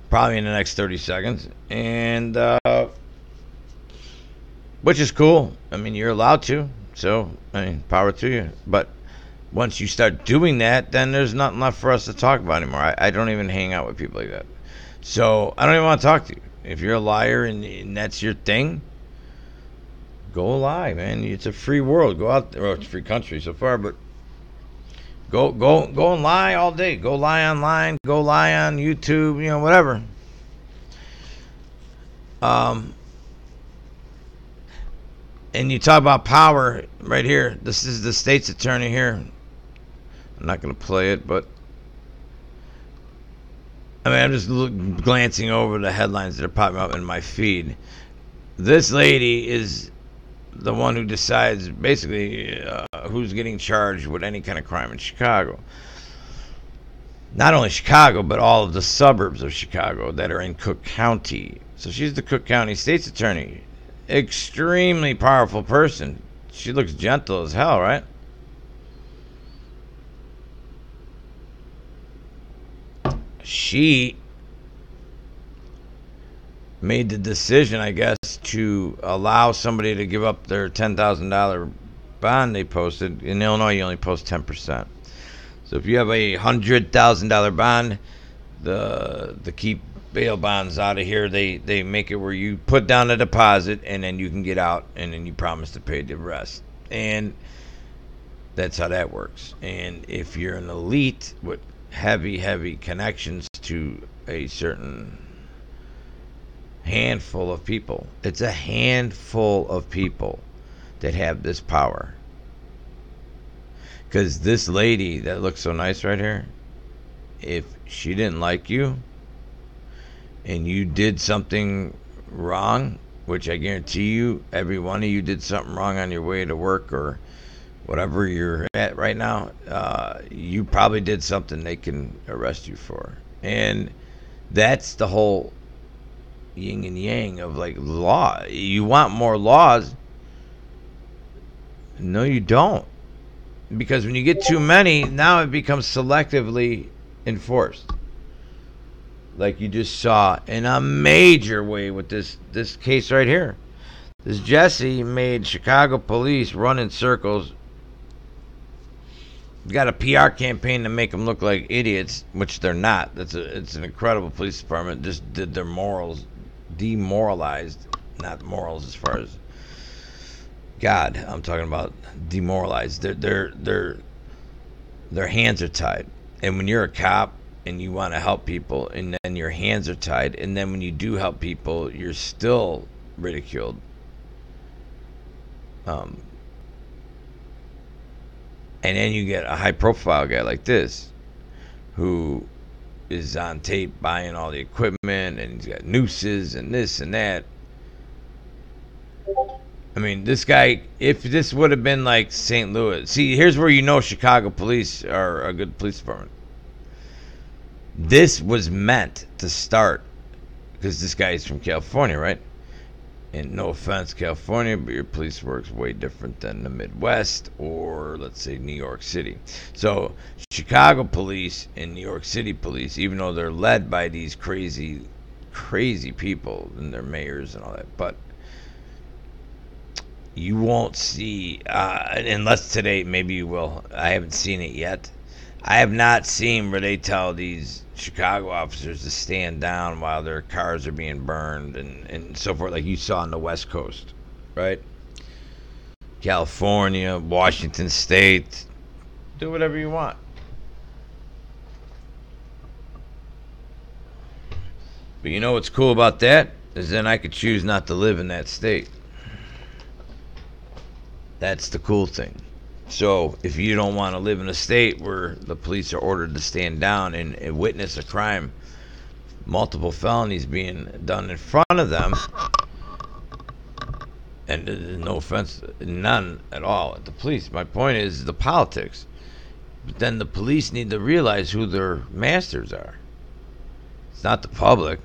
probably in the next 30 seconds, and which is cool. I mean, you're allowed to. So power to you. But once you start doing that, then there's nothing left for us to talk about anymore. I don't even hang out with people like that. So I don't even want to talk to you. If you're a liar and that's your thing, go lie, man. It's a free world. Go out there. Well, it's a free country so far, but go and lie all day. Go lie online. Go lie on YouTube. Whatever. And you talk about power right here. This is the state's attorney here. I'm not going to play it, but I'm just glancing over the headlines that are popping up in my feed. This lady is the one who decides basically who's getting charged with any kind of crime in Chicago. Not only Chicago, but all of the suburbs of Chicago that are in Cook County. So she's the Cook County state's attorney. Extremely powerful person. She looks gentle as hell, right? She made the decision, I guess, to allow somebody to give up their $10,000 bond they posted. In Illinois, you only post 10%. So if you have a $100,000 bond, the keep bail bonds out of here, they make it where you put down a deposit and then you can get out and then you promise to pay the rest. And that's how that works. And if you're an elite, what heavy connections to a certain handful of people. It's a handful of people that have this power. Because this lady that looks so nice right here, if she didn't like you and you did something wrong, which I guarantee you, every one of you did something wrong on your way to work or whatever you're at right now, you probably did something they can arrest you for. And that's the whole yin and yang of like law. You want more laws? No, you don't. Because when you get too many, now it becomes selectively enforced. Like you just saw in a major way with this case right here. This Jesse made Chicago police run in circles. Got a PR campaign to make them look like idiots, which they're not. It's an incredible police department. Just did their morals demoralized, not morals as far as God. I'm talking about demoralized. Their hands are tied. And when you're a cop and you want to help people, and then your hands are tied, and then when you do help people, you're still ridiculed. And then you get a high-profile guy like this, who is on tape buying all the equipment, and he's got nooses and this and that. I mean, this guy, if this would have been like St. Louis, see, here's where you know Chicago police are a good police department. This was meant to start, because this guy is from California, right? And no offense, California, but your police work's way different than the Midwest or, let's say, New York City. So Chicago police and New York City police, even though they're led by these crazy people and their mayors and all that, but you won't see, unless today, maybe you will. I haven't seen it yet. I have not seen where they tell these Chicago officers to stand down while their cars are being burned and so forth, like you saw on the West Coast, right? California, Washington State, do whatever you want. But you know what's cool about that? Is then I could choose not to live in that state. That's the cool thing. So if you don't want to live in a state where the police are ordered to stand down and witness a crime, multiple felonies being done in front of them, and no offense, none at all at the police. My point is the politics. But then the police need to realize who their masters are. It's not the public.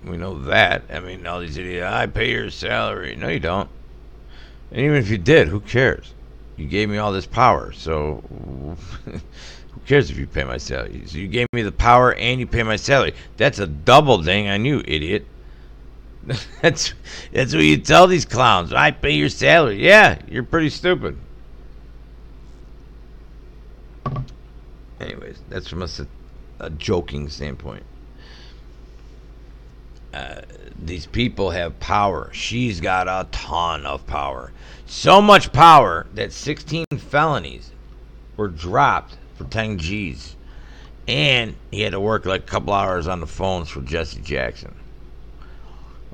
We know that. I mean, all these idiots, I pay your salary. No, you don't. And even if you did, who cares? You gave me all this power, so who cares if you pay my salary? So you gave me the power and you pay my salary. That's a double ding on you, idiot. That's what you tell these clowns. I pay your salary. Yeah, you're pretty stupid. Anyways, that's from a joking standpoint. These people have power. She's got a ton of power. So much power that 16 felonies were dropped for 10 G's. And he had to work like a couple hours on the phones for Jesse Jackson.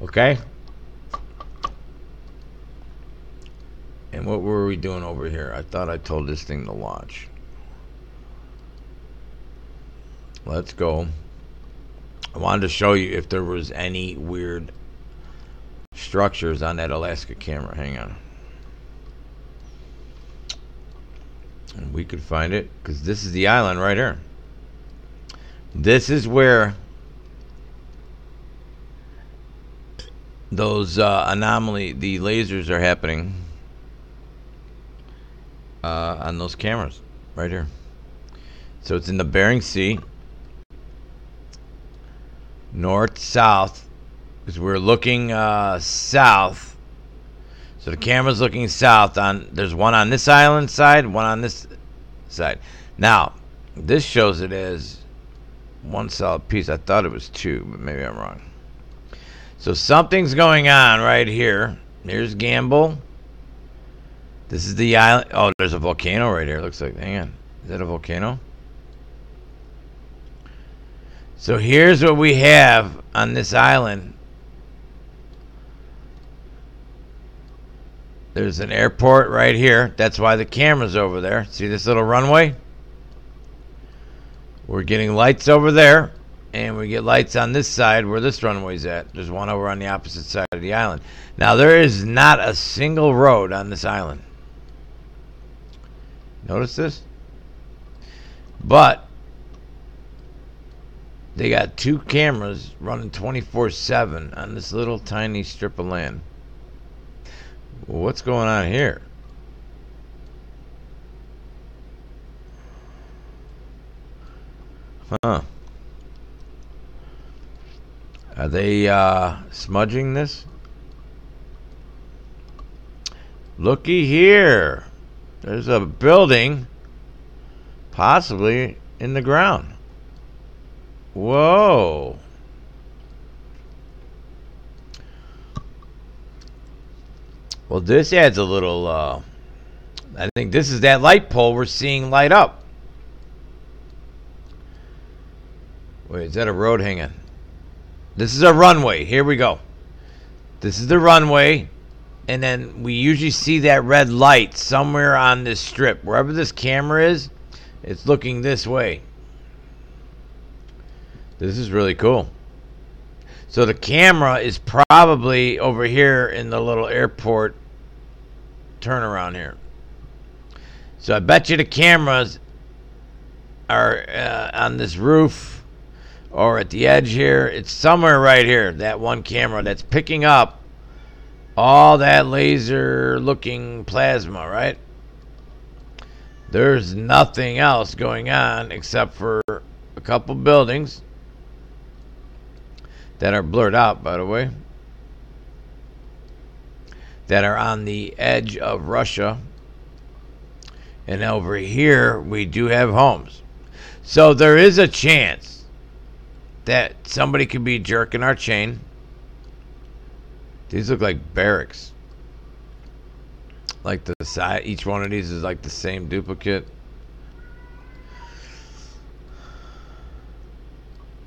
Okay? And what were we doing over here? I thought I told this thing to launch. Let's go. I wanted to show you if there was any weird structures on that Alaska camera. Hang on. And we could find it, because this is the island right here. This is where those anomaly, the lasers are happening on those cameras right here. So it's in the Bering Sea, north, south, because we're looking south. So the camera's looking south. There's one on this island side, one on this side. Now, this shows it as one solid piece. I thought it was two, but maybe I'm wrong. So something's going on right here. Here's Gamble. This is the island. Oh, there's a volcano right here. Looks like. Hang on. Is that a volcano? So here's what we have on this island. There's an airport right here. That's why the camera's over there. See this little runway? We're getting lights over there, and we get lights on this side where this runway's at. There's one over on the opposite side of the island. Now, there is not a single road on this island. Notice this? But they got 2 cameras running 24/7 on this little tiny strip of land. Well, what's going on here? Huh. Are they smudging this? Looky here. There's a building possibly in the ground. Whoa. Well, this adds a little, I think this is that light pole we're seeing light up. Wait, is that a road? Hang on. This is a runway. Here we go. This is the runway. And then we usually see that red light somewhere on this strip. Wherever this camera is, it's looking this way. This is really cool. So the camera is probably over here in the little airport turnaround here. So I bet you the cameras are on this roof or at the edge here. It's somewhere right here. That one camera that's picking up all that laser looking plasma, right? There's nothing else going on except for a couple buildings that are blurred out, by the way, that are on the edge of Russia. And over here we do have homes. So there is a chance that somebody could be jerking our chain. These look like barracks. Like the side, each one of these is like the same duplicate.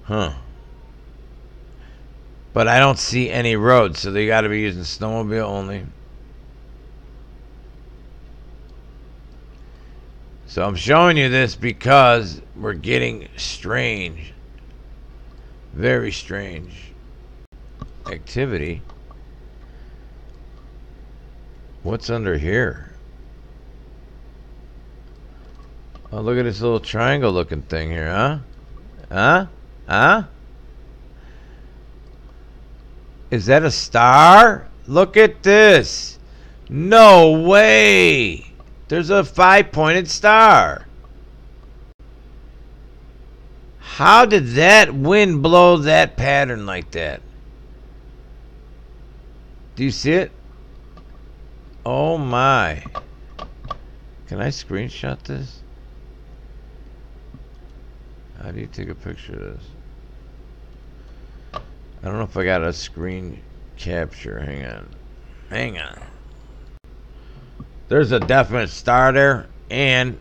Huh. But I don't see any roads, so they got to be using snowmobile only. So I'm showing you this because we're getting strange, very strange activity. What's under here? Oh, look at this little triangle looking thing here, huh? Huh? Huh? Is that a star? Look at this. No way. There's a 5-pointed star. How did that wind blow that pattern like that? Do you see it? Oh my. Can I screenshot this? How do you take a picture of this? I don't know if I got a screen capture. Hang on. Hang on. There's a definite star there, and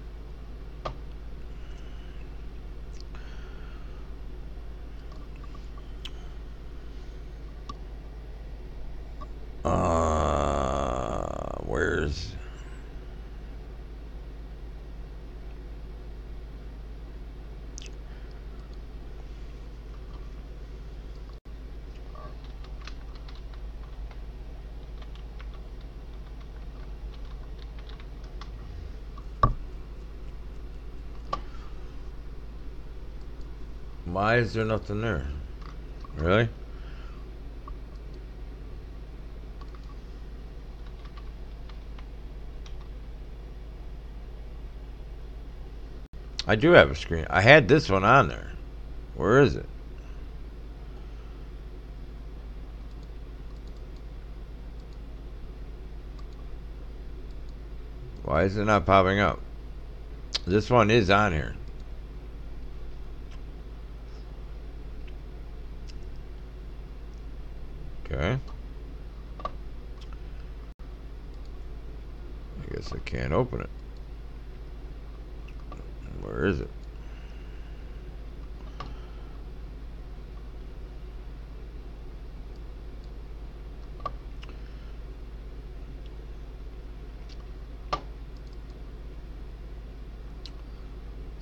where's why is there nothing there? Really? I do have a screen. I had this one on there. Where is it? Why is it not popping up? This one is on here. Okay. I guess I can't open it. Where is it?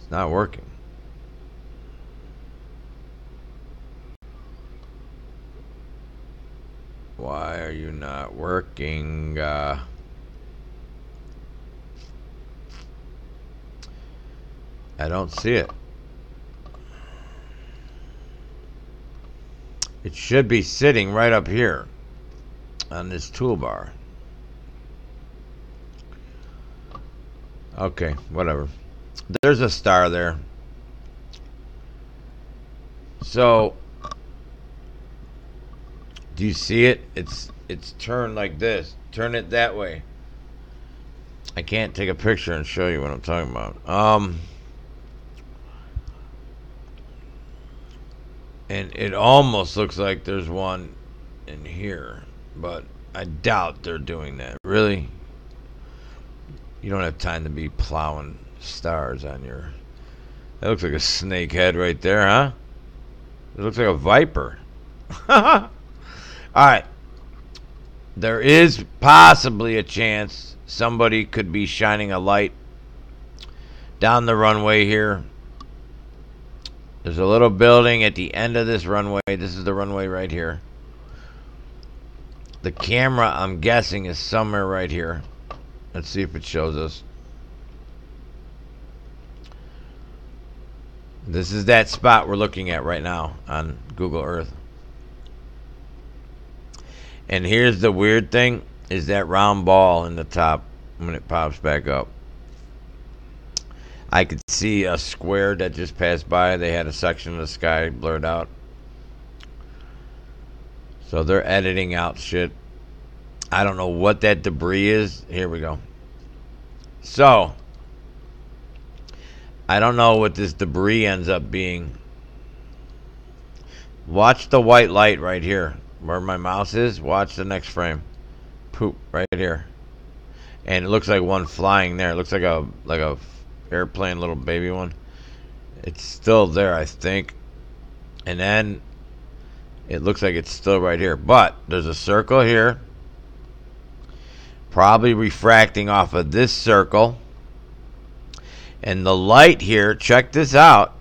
It's not working. Why are you not working? I don't see it. It should be sitting right up here on this toolbar. Okay, whatever. There's a star there. So, do you see it? It's turned like this. Turn it that way. I can't take a picture and show you what I'm talking about. And it almost looks like there's one in here, but I doubt they're doing that. Really? You don't have time to be plowing stars on your... That looks like a snake head right there, huh? It looks like a viper. Alright. There is possibly a chance somebody could be shining a light down the runway here. There's a little building at the end of this runway. This is the runway right here. The camera, I'm guessing, is somewhere right here. Let's see if it shows us. This is that spot we're looking at right now on Google Earth. And here's the weird thing, is that round ball in the top when it pops back up. I could see a square that just passed by. They had a section of the sky blurred out. So they're editing out shit. I don't know what that debris is. Here we go. So, I don't know what this debris ends up being. Watch the white light right here. Where my mouse is, watch the next frame. Poop, right here. And it looks like one flying there. It looks like a airplane, little baby one. It's still there, I think. And then it looks like it's still right here. But there's a circle here. Probably refracting off of this circle. And the light here, check this out.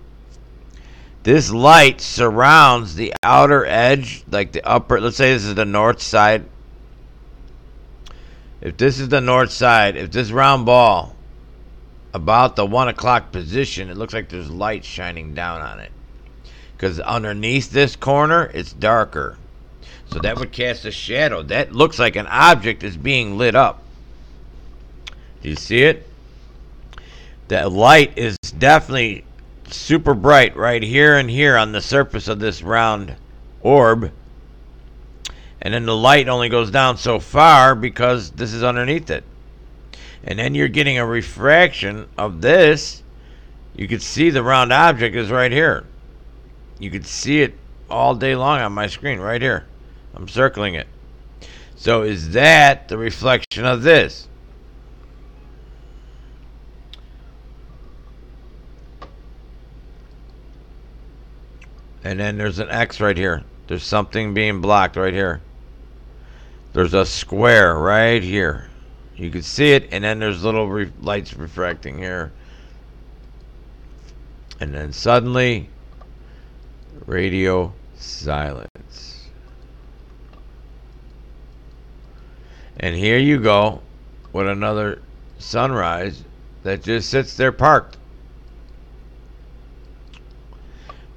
This light surrounds the outer edge, like the upper, let's say this is the north side. If this is the north side, if this round ball about the 1 o'clock position, it looks like there's light shining down on it. Because underneath this corner, it's darker. So that would cast a shadow. That looks like an object is being lit up. Do you see it? That light is definitely super bright right here and here on the surface of this round orb. And then the light only goes down so far because this is underneath it. And then you're getting a refraction of this. You could see the round object is right here. You could see it all day long on my screen right here. I'm circling it. So is that the reflection of this? And then there's an X right here. There's something being blocked right here. There's a square right here. You can see it, and then there's little lights refracting here. And then suddenly, radio silence. And here you go with another sunrise that just sits there parked.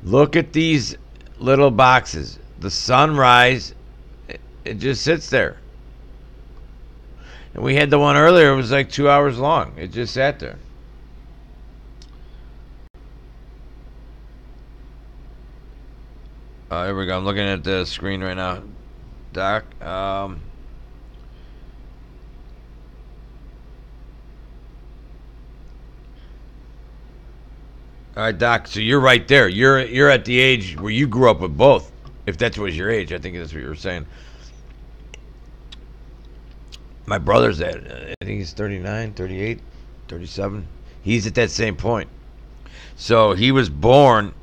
Look at these little boxes. The sunrise, it just sits there. And we had the one earlier, it was like 2 hours long. It just sat there. Here we go. I'm looking at the screen right now, Doc. All right, Doc. So you're right there. You're at the age where you grew up with both. If that was your age, I think that's what you were saying. My brother's at, I think he's 39, 38, 37. He's at that same point. So he was born.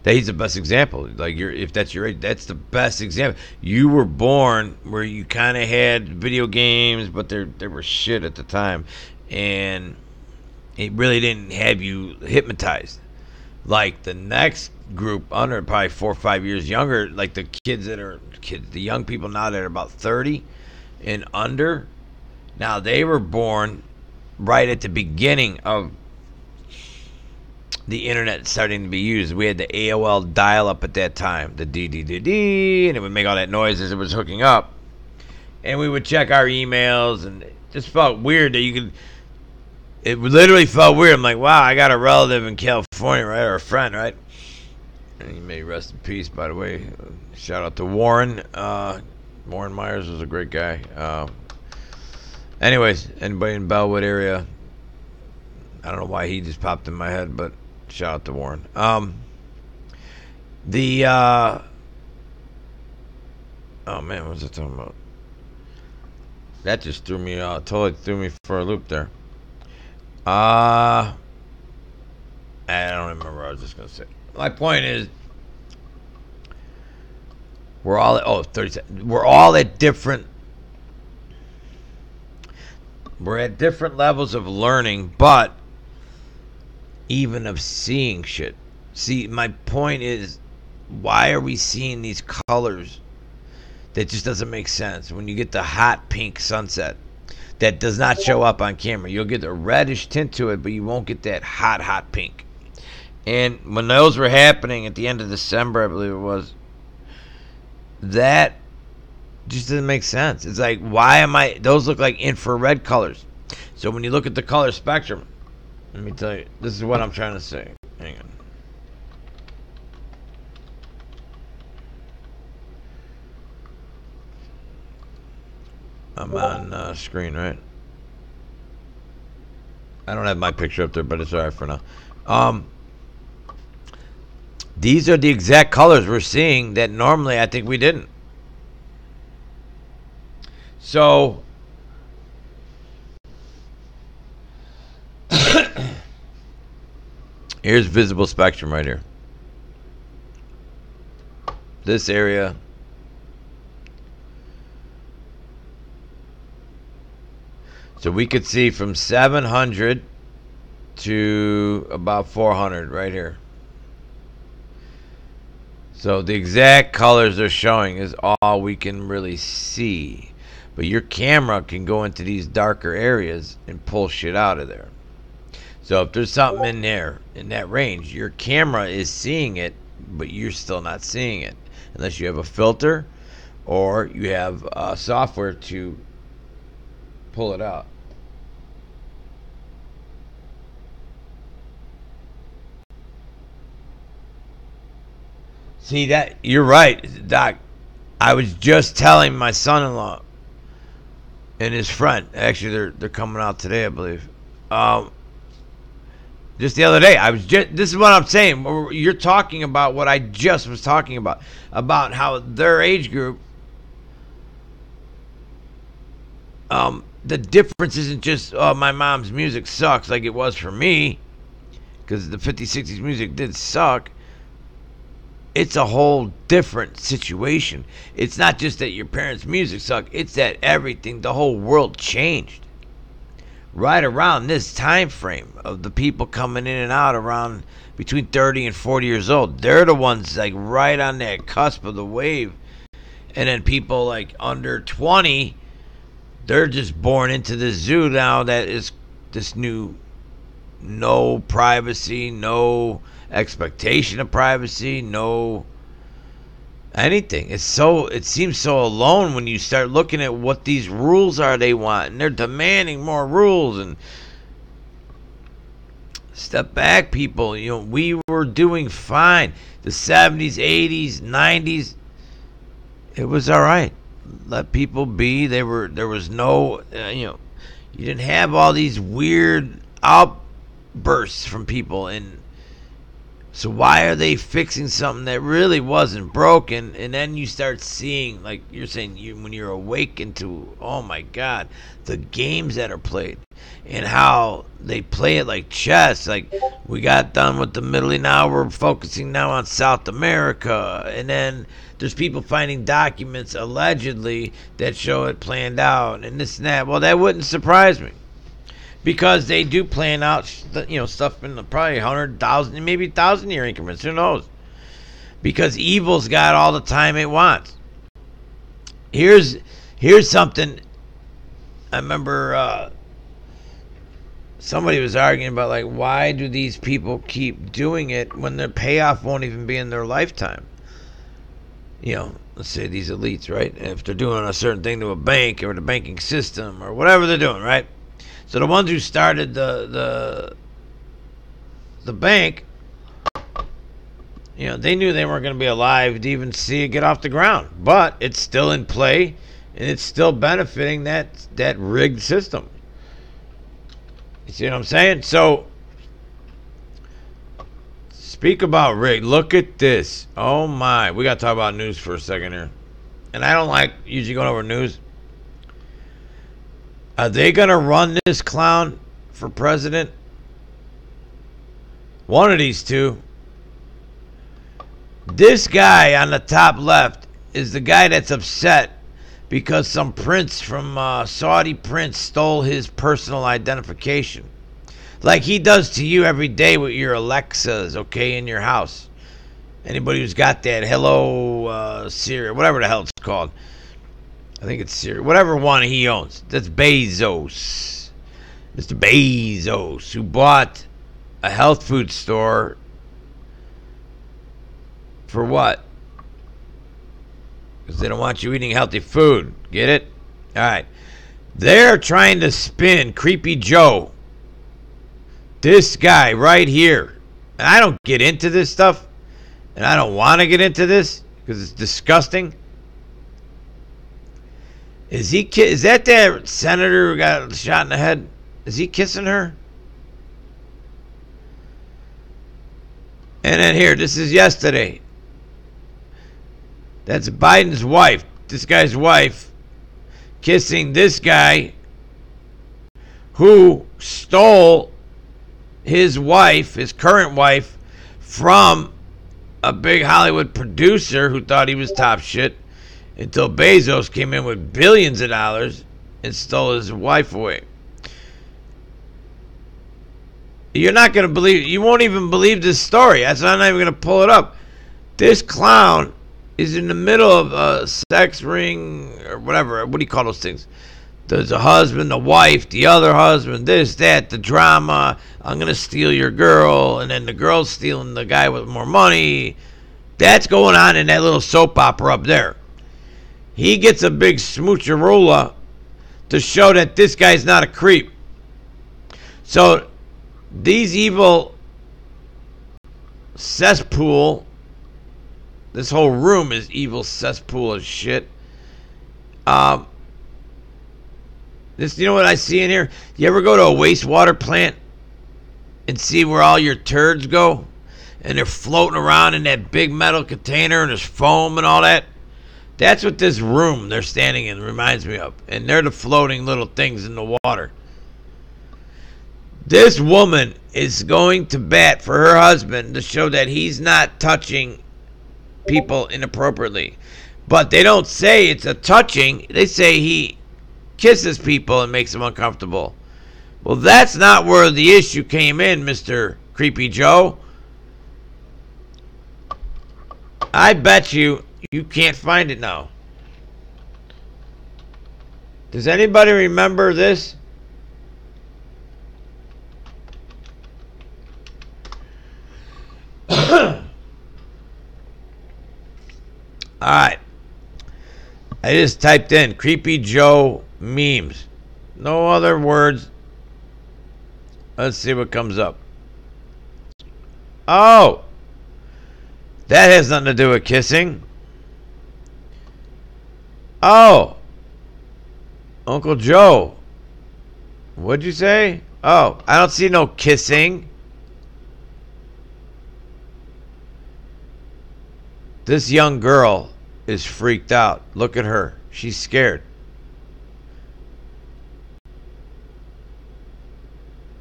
That he's the best example. Like if that's your age, that's the best example. You were born where you kind of had video games, but they were shit at the time, and It really didn't have you hypnotized. Like the next group under probably 4 or 5 years younger, like the the young people now that are about 30 and under. Now they were born right at the beginning of the internet starting to be used. We had the AOL dial-up at that time, the D, and it would make all that noise as it was hooking up. And we would check our emails, and it just felt weird that you could. It literally felt weird. I'm like, wow, I got a relative in California, right, or a friend, right? And he may rest in peace, by the way. Shout out to Warren. Warren Myers was a great guy. Anyways, anybody in Bellwood area, I don't know why he just popped in my head, but shout out to Warren. Oh man, what was I talking about? That just threw me totally threw me for a loop there. I don't remember what I was just gonna say. My point is, we're all at 30 seconds. We're all at different. We're at different levels of learning, but even of seeing shit. See, my point is, why are we seeing these colors that just doesn't make sense? When you get the hot pink sunset, that does not show up on camera. You'll get a reddish tint to it, but you won't get that hot pink. And when those were happening at the end of December, I believe it was, that just doesn't make sense. It's like, why am I... Those look like infrared colors. So when you look at the color spectrum, let me tell you, this is what I'm trying to say. Hang on. I'm on screen, right? I don't have my picture up there, but it's alright for now. These are the exact colors we're seeing that normally I think we didn't. So here's visible spectrum right here. This area. So we could see from 700 to about 400 right here. So the exact colors they're showing is all we can really see. But your camera can go into these darker areas and pull shit out of there. So if there's something in there, in that range, your camera is seeing it, but you're still not seeing it. Unless you have a filter or you have software to pull it out. See that? You're right, Doc. I was just telling my son-in-law and his friend. Actually, they're coming out today, I believe. Just the other day, this is what I'm saying. You're talking about what I just was talking about how their age group. The difference isn't just, oh, my mom's music sucks like it was for me, because the 50s, 60s music did suck. It's a whole different situation. It's not just that your parents' music sucked. It's that everything, the whole world changed. Right around this time frame of the people coming in and out around between 30 and 40 years old. They're the ones like right on that cusp of the wave. And then people like under 20, they're just born into this zoo now that is this new no privacy, no expectation of privacy, no anything. It seems so alone when you start looking at what these rules are they want, and they're demanding more rules. And step back, people. You know, we were doing fine. The 70s, 80s, 90s, it was all right. Let people be. There was no, you didn't have all these weird outbursts from people. And so why are they fixing something that really wasn't broken? And then you start seeing, like you're saying, when you're awakened to, oh my God, the games that are played and how they play it like chess. Like we got done with the Middle East, now we're focusing now on South America. And then there's people finding documents allegedly that show it planned out and this and that. Well, that wouldn't surprise me. because they do plan out, stuff in probably 100,000, maybe 1,000 year increments. Who knows? Because evil's got all the time it wants. Here's something. I remember somebody was arguing about, like, why do these people keep doing it when their payoff won't even be in their lifetime? Let's say these elites, right? If they're doing a certain thing to a bank or the banking system or whatever they're doing, right? So the ones who started the bank, they knew they weren't going to be alive to even see it get off the ground. But it's still in play, and it's still benefiting that rigged system. You see what I'm saying? So, speak about rigged. Look at this. Oh, my. We got to talk about news for a second here. And I don't like usually going over news. Are they going to run this clown for president? One of these two. This guy on the top left is the guy that's upset because some prince from Saudi prince stole his personal identification. Like he does to you every day with your Alexas, okay, in your house. Anybody who's got that Hello Siri, whatever the hell it's called. I think it's Siri. Whatever one he owns. That's Bezos. Mr. Bezos, who bought a health food store for what? Because they don't want you eating healthy food. Get it? All right. They're trying to spin Creepy Joe. This guy right here. And I don't get into this stuff. And I don't want to get into this because it's disgusting. Is that senator who got shot in the head? Is he kissing her? And then here, this is yesterday. That's Biden's wife. This guy's wife kissing this guy who stole his wife, his current wife, from a big Hollywood producer who thought he was top shit until Bezos came in with billions of dollars and stole his wife away. You're not going to believe, you won't even believe this story. That's why I'm not even going to pull it up. This clown is in the middle of a sex ring or whatever. What do you call those things? There's a husband, a wife, the other husband, this, that, the drama. I'm going to steal your girl. And then the girl's stealing the guy with more money. That's going on in that little soap opera up there. He gets a big smoocheroola to show that this guy's not a creep. So these evil cesspool, this whole room is evil cesspool of shit. This, you know what I see in here? You ever go to a wastewater plant and see where all your turds go? And they're floating around in that big metal container and there's foam and all that? That's what this room they're standing in reminds me of. And they're the floating little things in the water. This woman is going to bat for her husband to show that he's not touching people inappropriately. But they don't say it's a touching. They say he kisses people and makes them uncomfortable. Well, that's not where the issue came in, Mr. Creepy Joe. I bet you can't find it now. Does anybody remember this? Alright. I just typed in Creepy Joe memes. No other words. Let's see what comes up. Oh! That has nothing to do with kissing. Oh! Uncle Joe. What'd you say? Oh, I don't see no kissing. This young girl is freaked out. Look at her. She's scared.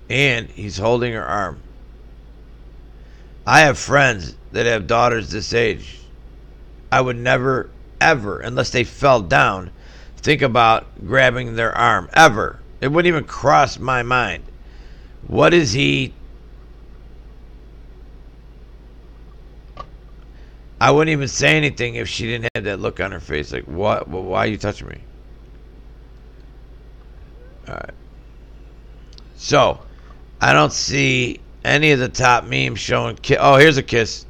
And he's holding her arm. I have friends that have daughters this age. I would never, ever, unless they fell down, think about grabbing their arm. Ever. It wouldn't even cross my mind. What is he? I wouldn't even say anything if she didn't have that look on her face. Like, what? Why are you touching me? All right. So, I don't see any of the top memes showing oh, here's a kiss.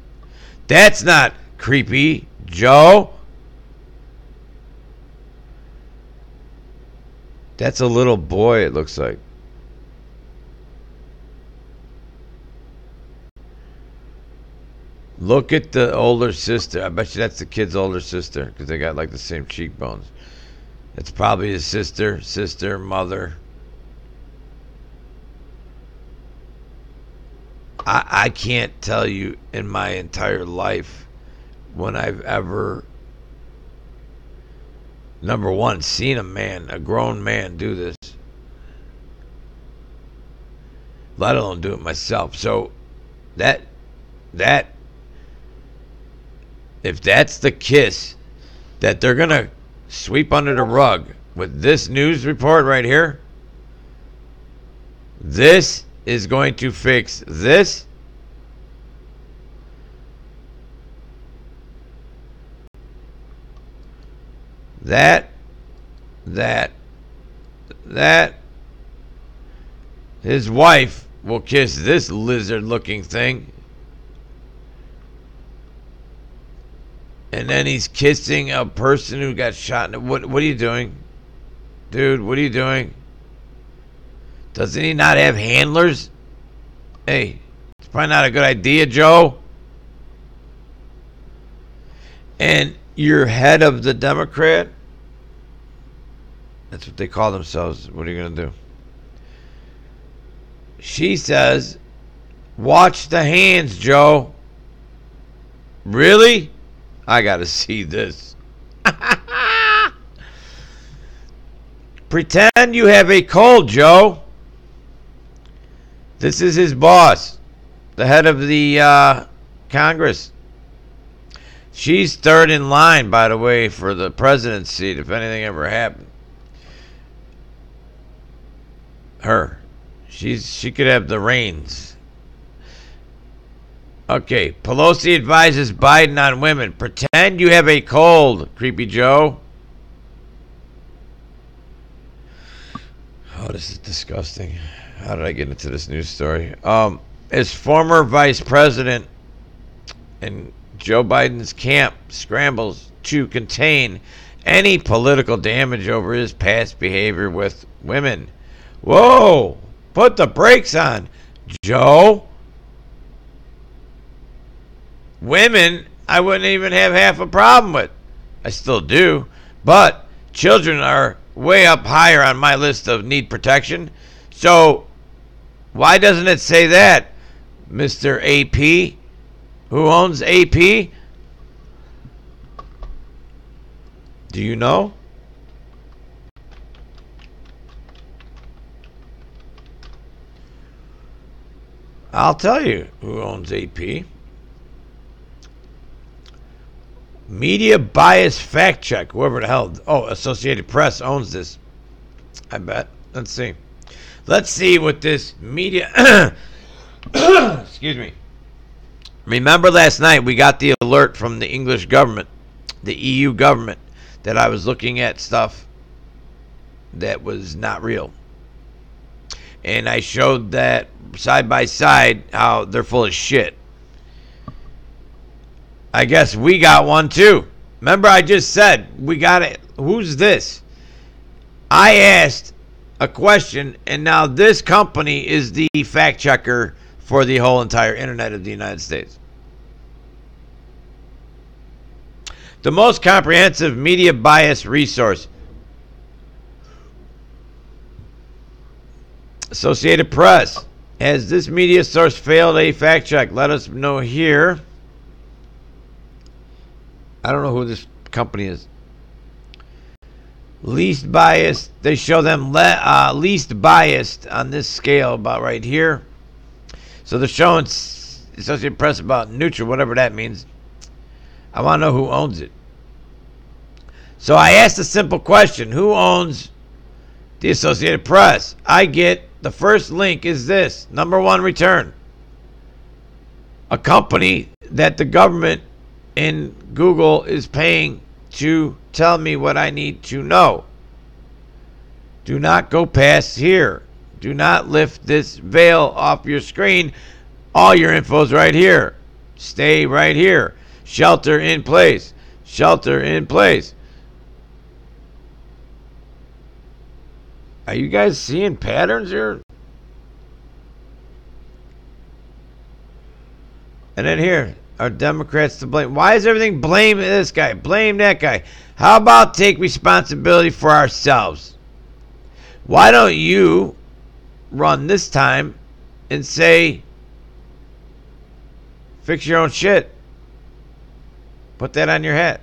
That's not creepy, Joe. That's a little boy, it looks like. Look at the older sister. I bet you that's the kid's older sister because they got like the same cheekbones. It's probably his sister, mother. I can't tell you in my entire life when I've ever, number one, seen a grown man do this, let alone do it myself. So that if that's the kiss that they're gonna sweep under the rug with this news report right here, this is going to fix this. That his wife will kiss this lizard looking thing, and then he's kissing a person who got shot. What are you doing, dude? What are you doing? Doesn't he not have handlers? Hey, it's probably not a good idea, Joe. And you're head of the Democrat. That's what they call themselves. What are you going to do? She says, watch the hands, Joe. Really? I got to see this. Pretend you have a cold, Joe. This is his boss, the head of the Congress. She's third in line, by the way, for the president's seat if anything ever happened. Her. She could have the reins. Okay, Pelosi advises Biden on women. Pretend you have a cold, Creepy Joe. Oh, this is disgusting. How did I get into this news story? As former vice president and Joe Biden's camp scrambles to contain any political damage over his past behavior with women. Whoa! Put the brakes on, Joe. Women, I wouldn't even have half a problem with. I still do. But children are way up higher on my list of need protection. So why doesn't it say that, Mr. AP? Who owns AP? Do you know? I'll tell you who owns AP. Media Bias Fact Check, whoever the hell. Oh, Associated Press owns this. I bet. Let's see. Let's see what this media... Excuse me. Remember last night we got the alert from the English government, the EU government, that I was looking at stuff that was not real. And I showed that side by side how they're full of shit. I guess we got one too. Remember I just said we got it. Who's this? I asked a question and now this company is the fact checker for the whole entire internet of the United States. The most comprehensive media bias resource. Associated Press. Has this media source failed a fact check? Let us know here. I don't know who this company is. Least biased. They show them least biased on this scale about right here. So they're showing Associated Press about neutral, whatever that means. I want to know who owns it. So I asked a simple question. Who owns the Associated Press? I get The first link is this. Number one, return. A company that the government in Google is paying to tell me what I need to know. Do not go past here. Do not lift this veil off your screen. All your info's right here. Stay right here. Shelter in place. Shelter in place. Are you guys seeing patterns here? And then here, are Democrats to blame? Why is everything blame this guy? Blame that guy. How about take responsibility for ourselves? Why don't you run this time and say, fix your own shit? Put that on your hat.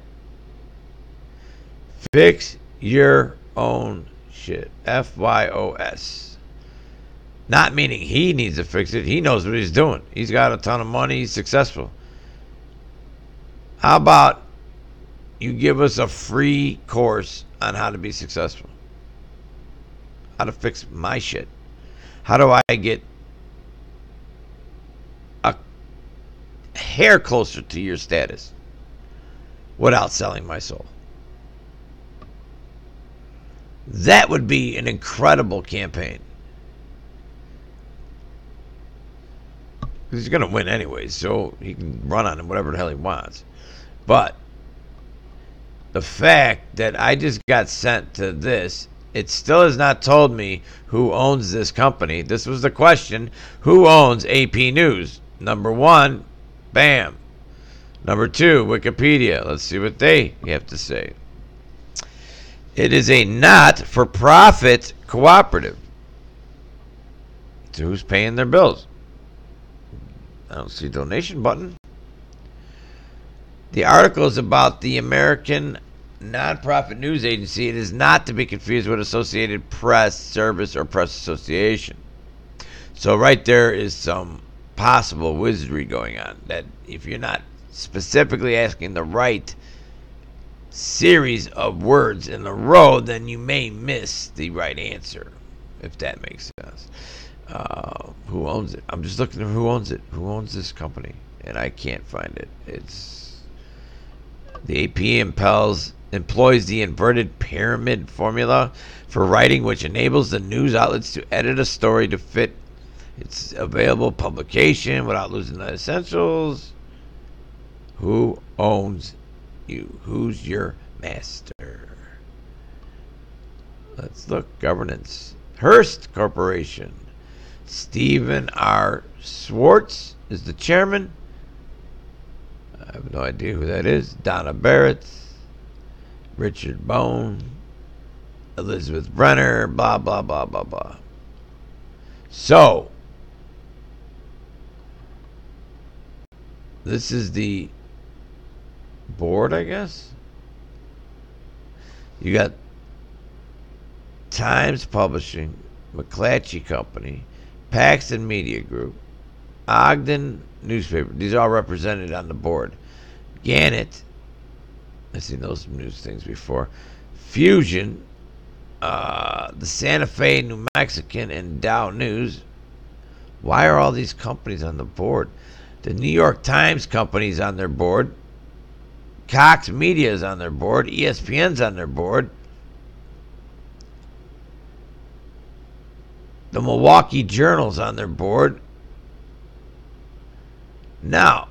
Fix your own shit. FYOS. Not meaning he needs to fix it. He knows what he's doing. He's got a ton of money. He's successful. How about you give us a free course on how to be successful? How to fix my shit? How do I get a hair closer to your status without selling my soul? That would be an incredible campaign. He's going to win anyways, so he can run on him whatever the hell he wants. But the fact that I just got sent to this, it still has not told me who owns this company. This was the question. Who owns AP News? Number one, bam. Number two, Wikipedia. Let's see what they have to say. It is a not-for-profit cooperative. So who's paying their bills? I don't see a donation button. The article is about the American nonprofit news agency. It is not to be confused with Associated Press Service or Press Association. So right there is some possible wizardry going on. That if you're not specifically asking the right series of words in a row, then you may miss the right answer, if that makes sense. Who owns it? I'm just looking at who owns it. Who owns this company? And I can't find it. It's the AP employs the inverted pyramid formula for writing, which enables the news outlets to edit a story to fit its available publication without losing the essentials. Who owns you? Who's your master? Let's look. Governance. Hearst Corporation. Stephen R. Schwartz is the chairman. I have no idea who that is. Donna Barrett, Richard Bone, Elizabeth Brenner, blah, blah, blah, blah, blah. So, this is the board, I guess. You got Times Publishing, McClatchy Company, Paxton Media Group, Ogden Newspaper. These are all represented on the board. Gannett. I've seen those news things before. Fusion, the Santa Fe New Mexican, and Dow News. Why are all these companies on the board? The New York Times company's on their board. Cox Media is on their board. ESPN's on their board. The Milwaukee Journal's on their board. Now,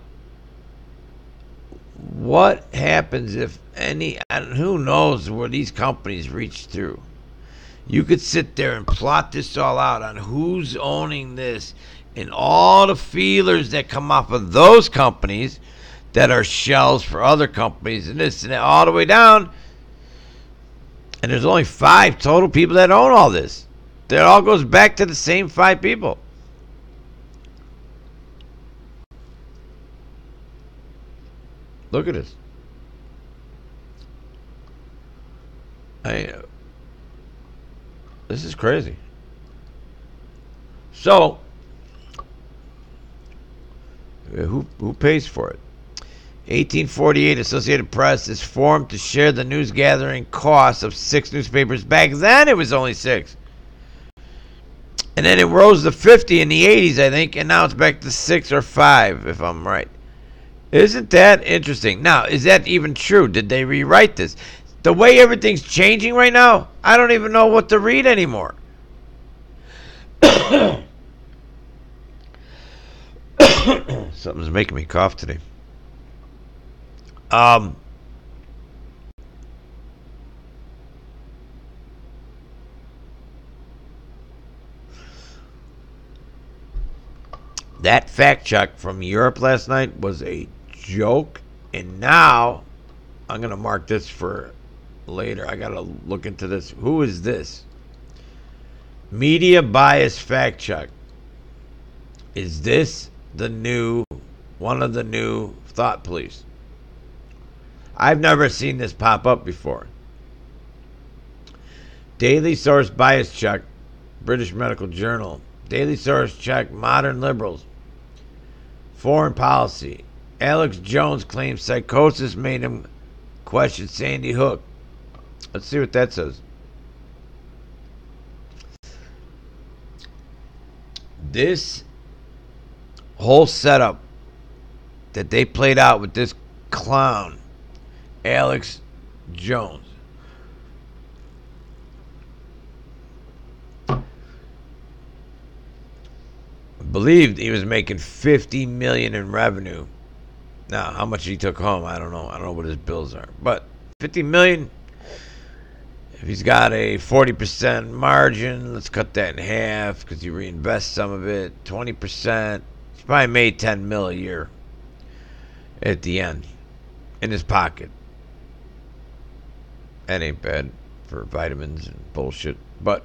what happens if who knows where these companies reach through? You could sit there and plot this all out on who's owning this and all the feelers that come off of those companies that are shells for other companies and this and that, all the way down. And there's only 5 total people that own all this. That all goes back to the same 5 people. Look at this. This is crazy. So, who pays for it? 1848, Associated Press is formed to share the news gathering costs of 6 newspapers. Back then, it was only 6. And then it rose to 50 in the 80s, I think, and now it's back to 6 or 5, if I'm right. Isn't that interesting? Now, is that even true? Did they rewrite this? The way everything's changing right now, I don't even know what to read anymore. Something's making me cough today. That fact check from Europe last night was a joke, and now I'm gonna mark this for later. I gotta look into this. Who is this? Media bias fact check. Is this one of the new thought police? I've never seen this pop up before. Daily source bias check, British Medical Journal. Daily source check, modern liberals. Foreign policy. Alex Jones claims psychosis made him question Sandy Hook. Let's see what that says. This whole setup that they played out with this clown, Alex Jones, believed he was making $50 million in revenue. Now, how much he took home, I don't know. I don't know what his bills are, but $50 million. If he's got a 40% margin, let's cut that in half because you reinvest some of it. 20%. He's probably made $10 million a year at the end in his pocket. That ain't bad for vitamins and bullshit. But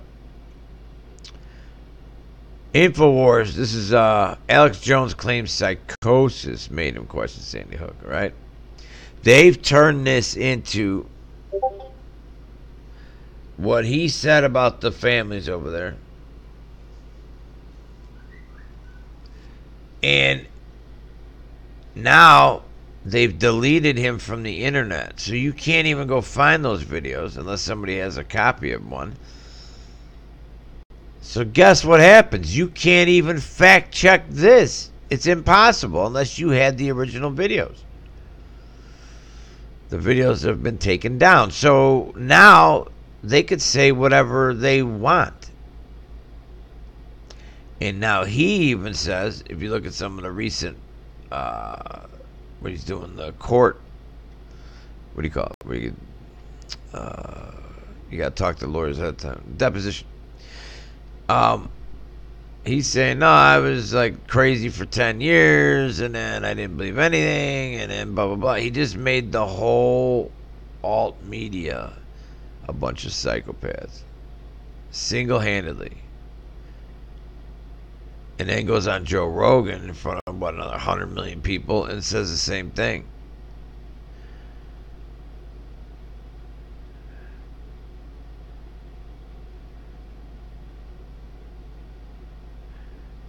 InfoWars, this is Alex Jones claims psychosis made him question Sandy Hook, right? They've turned this into what he said about the families over there. And now they've deleted him from the internet. So you can't even go find those videos unless somebody has a copy of one. So guess what happens? You can't even fact check this. It's impossible unless you had the original videos. The videos have been taken down. So now they could say whatever they want. And now he even says, if you look at some of the recent, what he's doing, the court, what do you call it? Where you got to talk to lawyers at the time. Deposition. He's saying, no, I was like crazy for 10 years, and then I didn't believe anything, and then blah, blah, blah. He just made the whole alt media a bunch of psychopaths. Single-handedly. And then goes on Joe Rogan in front of, another 100 million people and says the same thing.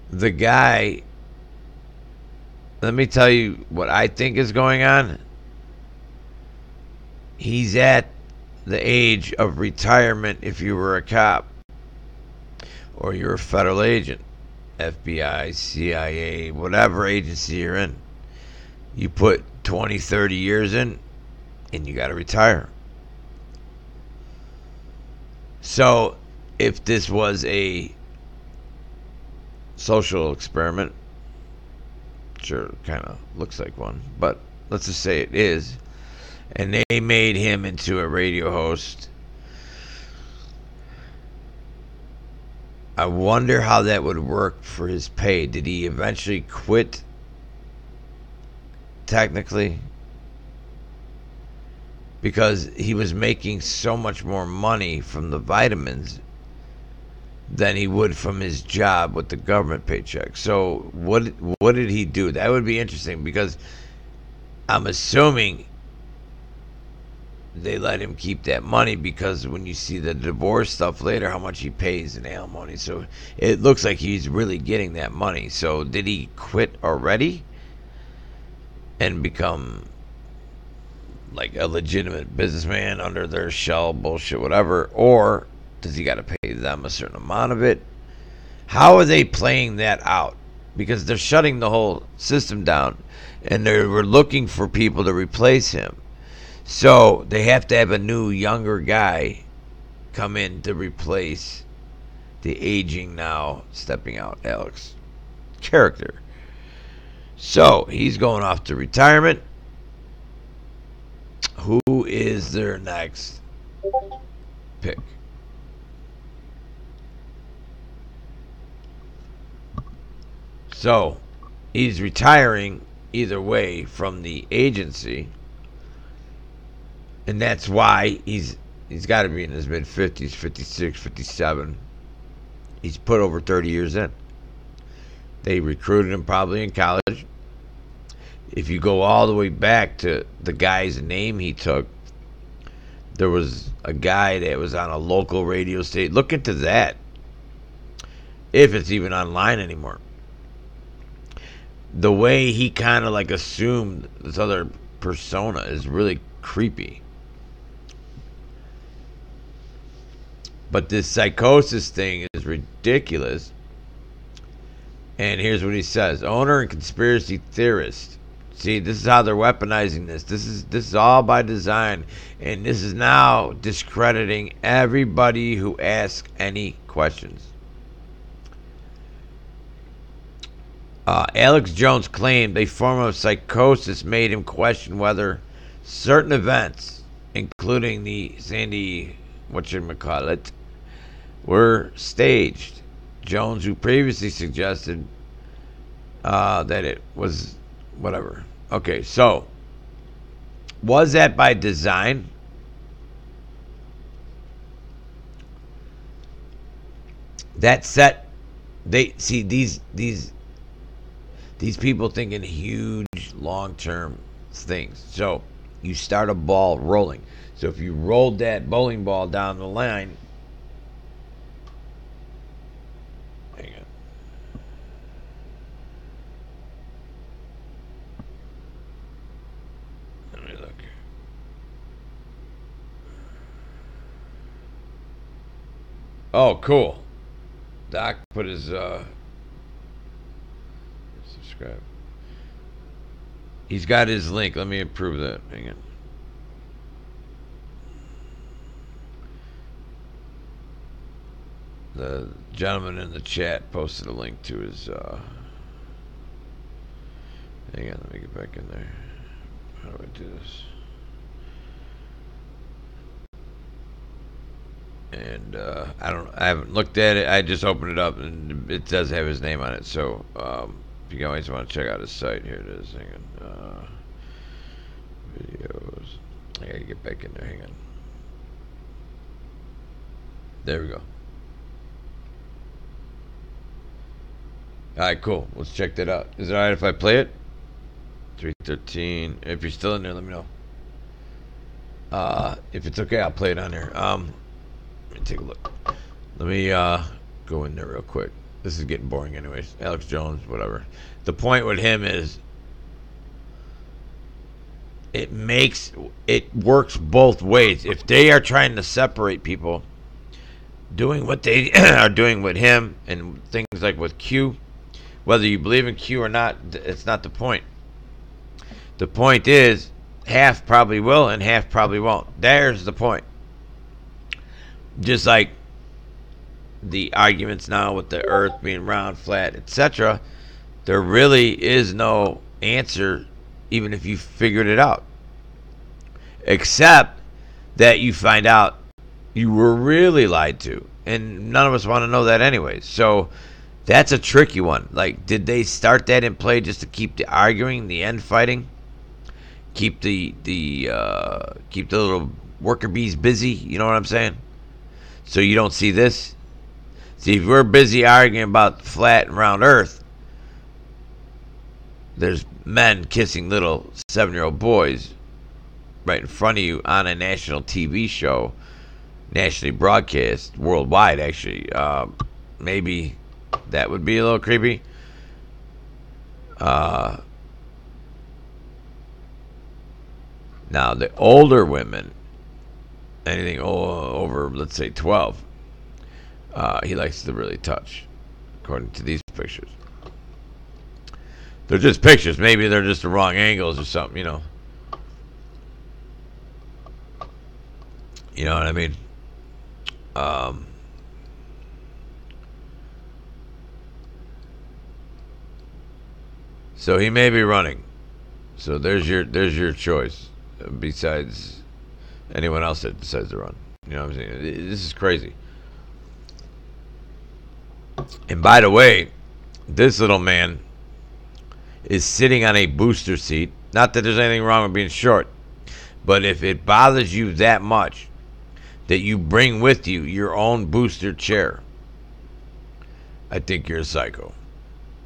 The guy, let me tell you what I think is going on. He's at the age of retirement if you were a cop or you're a federal agent, FBI, CIA, whatever agency you're in. You put 20, 30 years in and you got to retire. So if this was a social experiment, sure, it kind of looks like one, but let's just say it is, and they made him into a radio host, I wonder how that would work for his pay. Did he eventually quit technically? Because he was making so much more money from the vitamins than he would from his job with the government paycheck. So what did he do? That would be interesting, because I'm assuming they let him keep that money, because when you see the divorce stuff later, how much he pays in alimony, so it looks like he's really getting that money. So did he quit already and become like a legitimate businessman under their shell bullshit, whatever, or does he got to pay them a certain amount of it? How are they playing that out? Because they're shutting the whole system down, and they were looking for people to replace him. So they have to have a new, younger guy come in to replace the aging, now stepping out Alex character. So he's going off to retirement. Who is their next pick? So he's retiring either way from the agency, and that's why he's got to be in his mid 50s, 56, 57. He's put over 30 years in. They recruited him probably in college. If you go all the way back to the guy's name he took, there was a guy that was on a local radio station. Look into that, if it's even online anymore. The way he kind of like assumed this other persona is really creepy. But this psychosis thing is ridiculous. And here's what he says: owner and conspiracy theorist. See, this is how they're weaponizing this. This is all by design, and this is now discrediting everybody who asks any questions. Alex Jones claimed a form of psychosis made him question whether certain events, including the Sandy whatchamacallit, were staged. Jones, who previously suggested that it was whatever. Okay, so was that by design? That set, they see these people thinking huge long-term things. So you start a ball rolling. So if you rolled that bowling ball down the line, hang on. Let me look. Oh, cool. Doc put his subscribe. He's got his link. Let me approve that. Hang on. The gentleman in the chat posted a link to his hang on, let me get back in there. How do I do this? And I haven't looked at it. I just opened it up and it does have his name on it. So if you guys want to check out his site, here it is. Hang on. Videos. I gotta get back in there. Hang on. There we go. Alright, cool. Let's check that out. Is it alright if I play it? 313. If you're still in there, let me know. If it's okay, I'll play it on there. Let me take a look. Let me go in there real quick. This is getting boring anyways. Alex Jones, whatever. The point with him is it works both ways. If they are trying to separate people, doing what they are doing with him and things like with Q, whether you believe in Q or not, it's not the point. The point is half probably will and half probably won't. There's the point. Just like the arguments now with the earth being round, flat, etc., there really is no answer even if you figured it out, except that you find out you were really lied to, and none of us want to know that anyways. So that's a tricky one. Like, did they start that in play just to keep the arguing, the end fighting, keep the little worker bees busy? You know what I'm saying? So you don't see this. See, if we're busy arguing about flat and round Earth, there's men kissing little 7-year-old boys right in front of you on a national TV show, nationally broadcast, worldwide actually. Maybe that would be a little creepy. Now, the older women, anything over, let's say, 12, he likes to really touch. according to these pictures. They're just pictures. Maybe they're just the wrong angles or something, you know. You know what I mean? So he may be running. So there's your choice. Besides anyone else that decides to run. You know what I'm saying? This is crazy. And by the way, this little man is sitting on a booster seat. Not that there's anything wrong with being short, but if it bothers you that much that you bring with you your own booster chair, I think you're a psycho.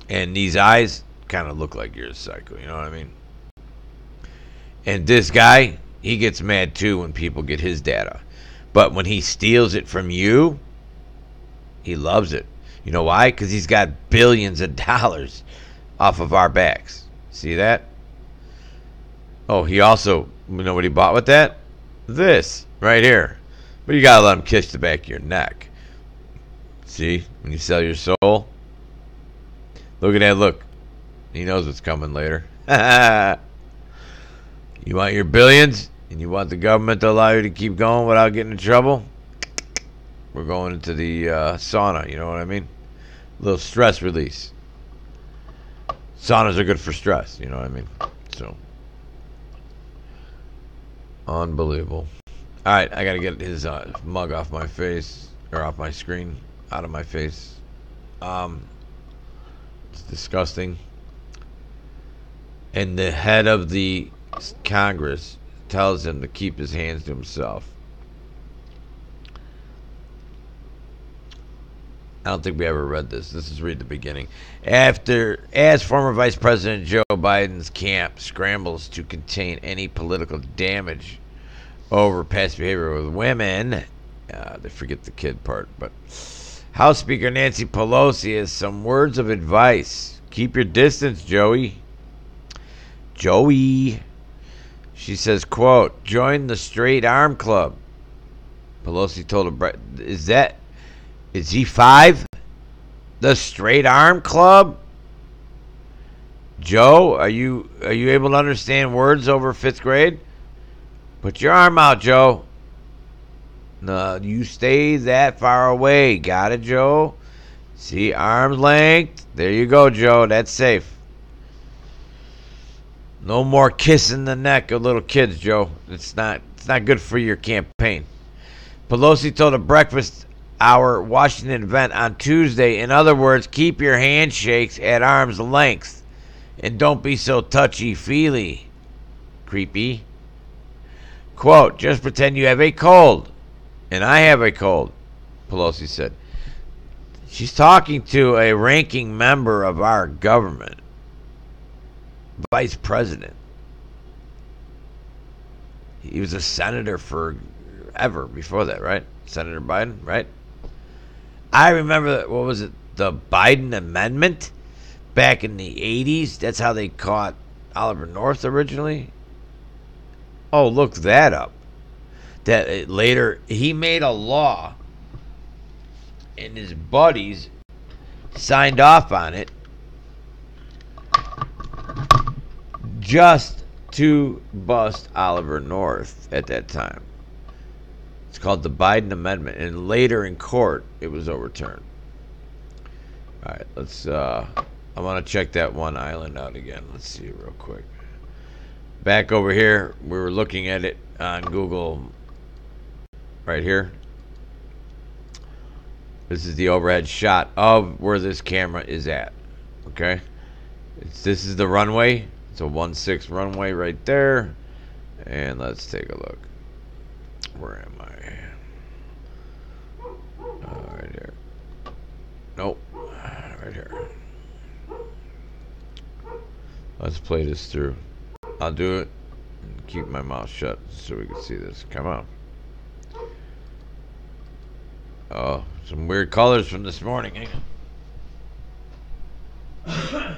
And these eyes kind of look like you're a psycho. You know what I mean? And this guy, he gets mad too when people get his data. But when he steals it from you, he loves it. You know why? Because he's got billions of dollars off of our backs. See that? Oh, he also, you know what he bought with that? This, right here. But you gotta let him kiss the back of your neck. See? When you sell your soul. Look at that look. He knows what's coming later. You want your billions? And you want the government to allow you to keep going without getting in trouble? We're going into the sauna, you know what I mean? A little stress release. Saunas are good for stress, you know what I mean? So, unbelievable. All right, I got to get his mug off my face, or off my screen, out of my face. It's disgusting. And the head of the Congress tells him to keep his hands to himself. I don't think we ever read this. This is read the beginning. As former Vice President Joe Biden's camp scrambles to contain any political damage over past behavior with women, they forget the kid part, but House Speaker Nancy Pelosi has some words of advice. Keep your distance, Joey. She says, quote, join the Straight Arm Club. Pelosi told her, is he 5? The Straight Arm Club? Joe, are you able to understand words over 5th grade? Put your arm out, Joe. No, you stay that far away. Got it, Joe? See, arm's length. There you go, Joe. That's safe. No more kissing the neck of little kids, Joe. It's not good for your campaign. Pelosi told a breakfast hour Washington event on Tuesday. In other words, keep your handshakes at arm's length. And don't be so touchy-feely. Creepy. Quote, just pretend you have a cold. And I have a cold, Pelosi said. She's talking to a ranking member of our government. Vice President. He was a senator forever before that, right? Senator Biden, right? I remember, what was it? The Biden Amendment back in the 80s. That's how they caught Oliver North originally. Oh, look that up. That later, he made a law and his buddies signed off on it just to bust Oliver North at that time. It's called the Biden Amendment, and later in court, it was overturned. All right, let's. I want to check that one island out again. Let's see real quick. Back over here, we were looking at it on Google. Right here. This is the overhead shot of where this camera is at. Okay, this is the runway. It's a 1-6 runway right there. And let's take a look. Where am I? Right here. Nope. Right here. Let's play this through. I'll do it and keep my mouth shut so we can see this. Come on. Oh, some weird colors from this morning. Hang on.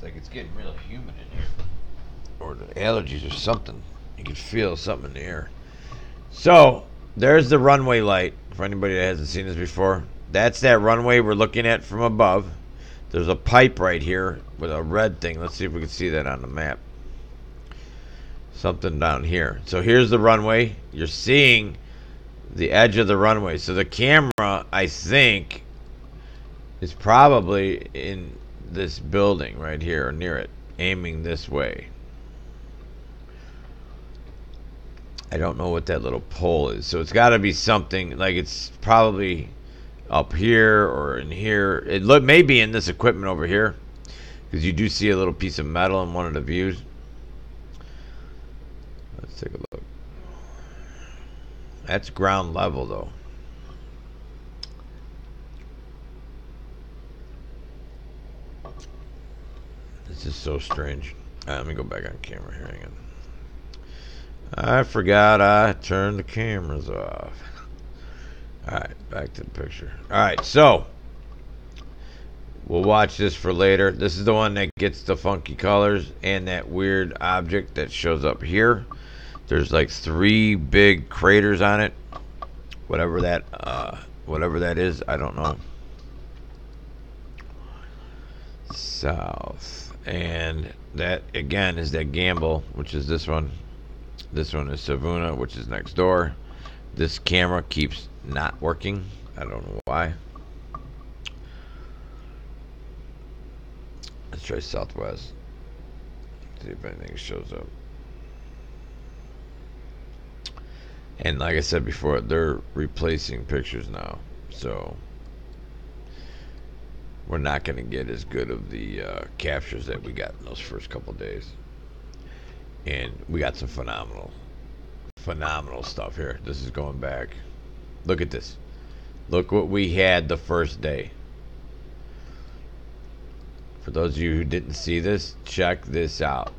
It's like it's getting really humid in here. Or the allergies or something. You can feel something in the air. So, there's the runway light. For anybody that hasn't seen this before. That's that runway we're looking at from above. There's a pipe right here with a red thing. Let's see if we can see that on the map. Something down here. So here's the runway. You're seeing the edge of the runway. So the camera, I think, is probably in this building right here or near it, aiming this way. I don't know what that little pole is. So it's got to be something like it's probably up here or in here. It may be in this equipment over here because you do see a little piece of metal in one of the views. Let's take a look. That's ground level though. This is so strange. Let me go back on camera here. Hang on. I forgot I turned the cameras off. Alright, back to the picture. Alright, so we'll watch this for later. This is the one that gets the funky colors and that weird object that shows up here. There's like 3 big craters on it. Whatever that is, I don't know. South. And that again is that Gamble, which is this one. This one is Savuna, which is next door. This camera keeps not working. I don't know why. Let's try Southwest. See if anything shows up. And like I said before, they're replacing pictures now. So we're not going to get as good of the captures that we got in those first couple days. And we got some phenomenal stuff here. This is going back. Look at this. Look what we had the first day. For those of you who didn't see this, check this out.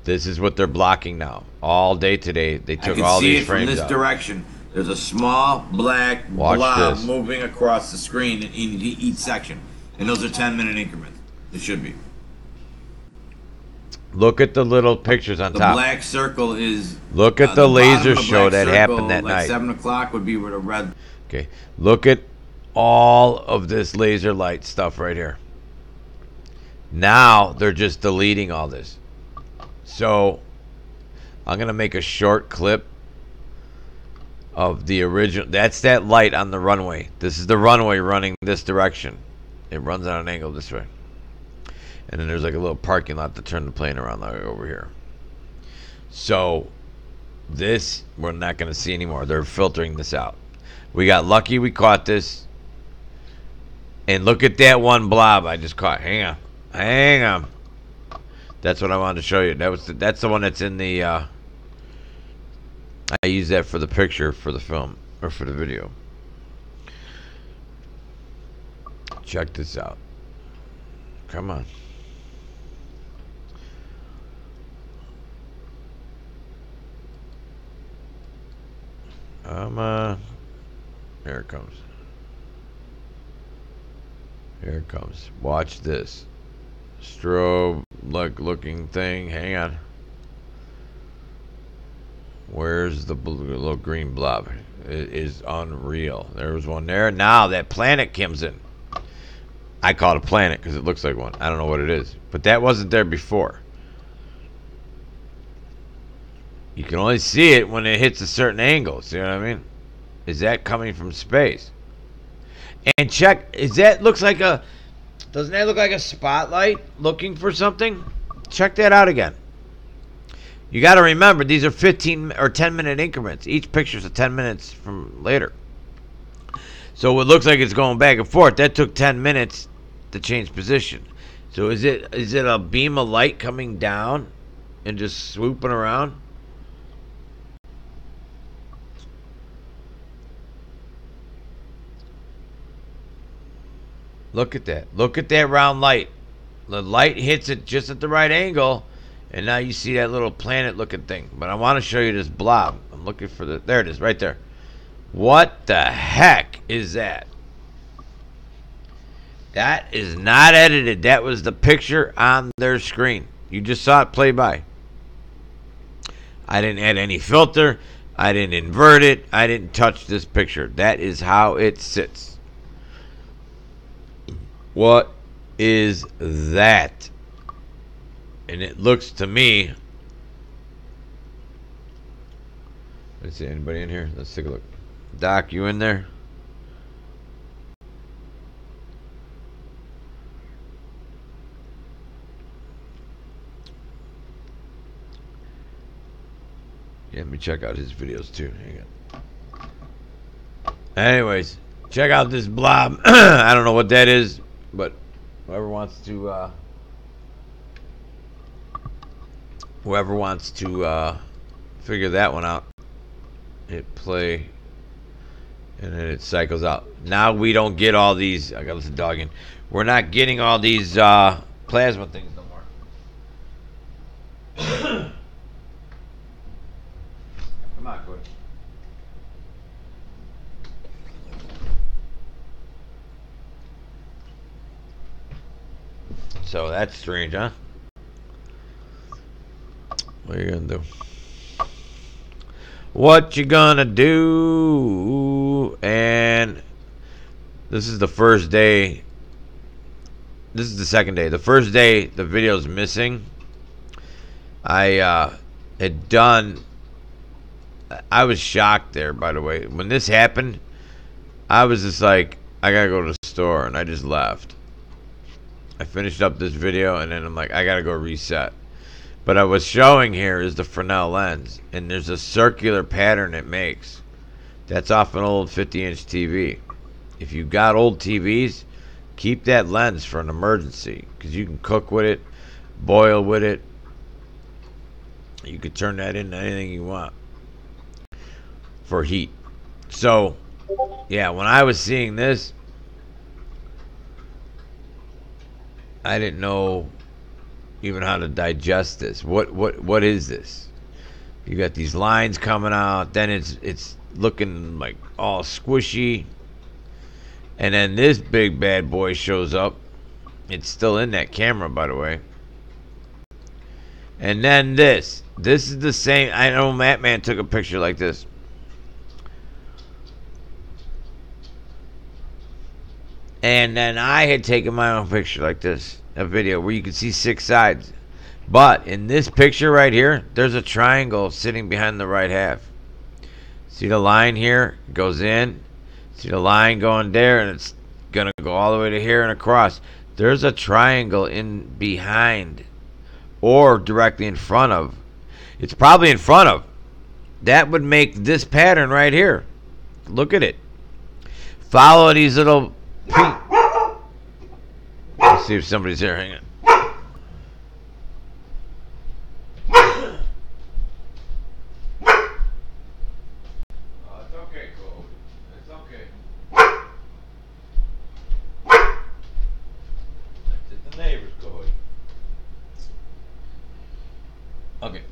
This is what they're blocking now. All day today, they took all these frames out. From this direction. There's a small black blob moving across the screen in each section. And those are 10-minute increments. It should be. Look at the little pictures on top. The black circle is... Look at the laser show that happened that night. 7 o'clock would be where the red... Okay. Look at all of this laser light stuff right here. Now, they're just deleting all this. So, I'm going to make a short clip of the original... That's that light on the runway. This is the runway running this direction. It runs on an angle this way. And then there's like a little parking lot to turn the plane around like over here. So this we're not going to see anymore. They're filtering this out. We got lucky we caught this. And look at that one blob I just caught. Hang on. That's what I wanted to show you. That's the one that's in the I use that for the picture for the film or for the video. Check this out. Come on. Here it comes. Here it comes. Watch this. Strobe looking thing. Hang on. Where's the little green blob? It is unreal. There was one there. Now that planet comes in. I call it a planet because it looks like one. I don't know what it is. But that wasn't there before. You can only see it when it hits a certain angle. See what I mean? Is that coming from space? And check, doesn't that look like a spotlight looking for something? Check that out again. You got to remember, these are 15 or 10-minute increments. Each picture's a 10 minutes from later. So it looks like it's going back and forth. That took 10 minutes to change position. So is it a beam of light coming down and just swooping around? Look at that. Look at that round light. The light hits it just at the right angle, and now you see that little planet-looking thing. But I want to show you this blob. I'm looking for there it is, right there. What the heck is that? That is not edited. That was the picture on their screen. You just saw it play by. I didn't add any filter. I didn't invert it. I didn't touch this picture. That is how it sits. What is that? And it looks to me. Let's see, anybody in here? Let's take a look. Doc, you in there? Yeah, let me check out his videos too. Hang on. Anyways, check out this blob. I don't know what that is, but whoever wants to figure that one out, hit play, and then it cycles out. Now we don't get all these. I got this dog in. We're not getting all these plasma things no more. Come on, Cody. So that's strange, huh? What are you gonna do? What you gonna do? And this is the first day. This is the second day. The first day, the video's missing. I had done. I was shocked there, by the way. When this happened, I was just like, I gotta go to the store, and I just left. I finished up this video, and then I'm like, I gotta go reset. But I was showing here is the Fresnel lens, and there's a circular pattern it makes. That's off an old 50-inch TV. If you got old TVs, keep that lens for an emergency, because you can cook with it, boil with it. You could turn that into anything you want for heat. So, yeah, when I was seeing this, I didn't know even how to digest this. What is this? You got these lines coming out, then it's looking like all squishy, and then this big bad boy shows up. It's still in that camera, by the way. And then this is the same. I know Matt Man took a picture like this. And then I had taken my own picture like this, a video where you can see 6 sides. But in this picture right here, there's a triangle sitting behind the right half. See the line here? It goes in. See the line going there, and it's going to go all the way to here and across. There's a triangle in behind or directly in front of. It's probably in front of. That would make this pattern right here. Look at it. Follow these little... Let's see if somebody's there. Hang on. Oh, it's okay, Cole. It's okay. That's the neighbors, Cole. Okay.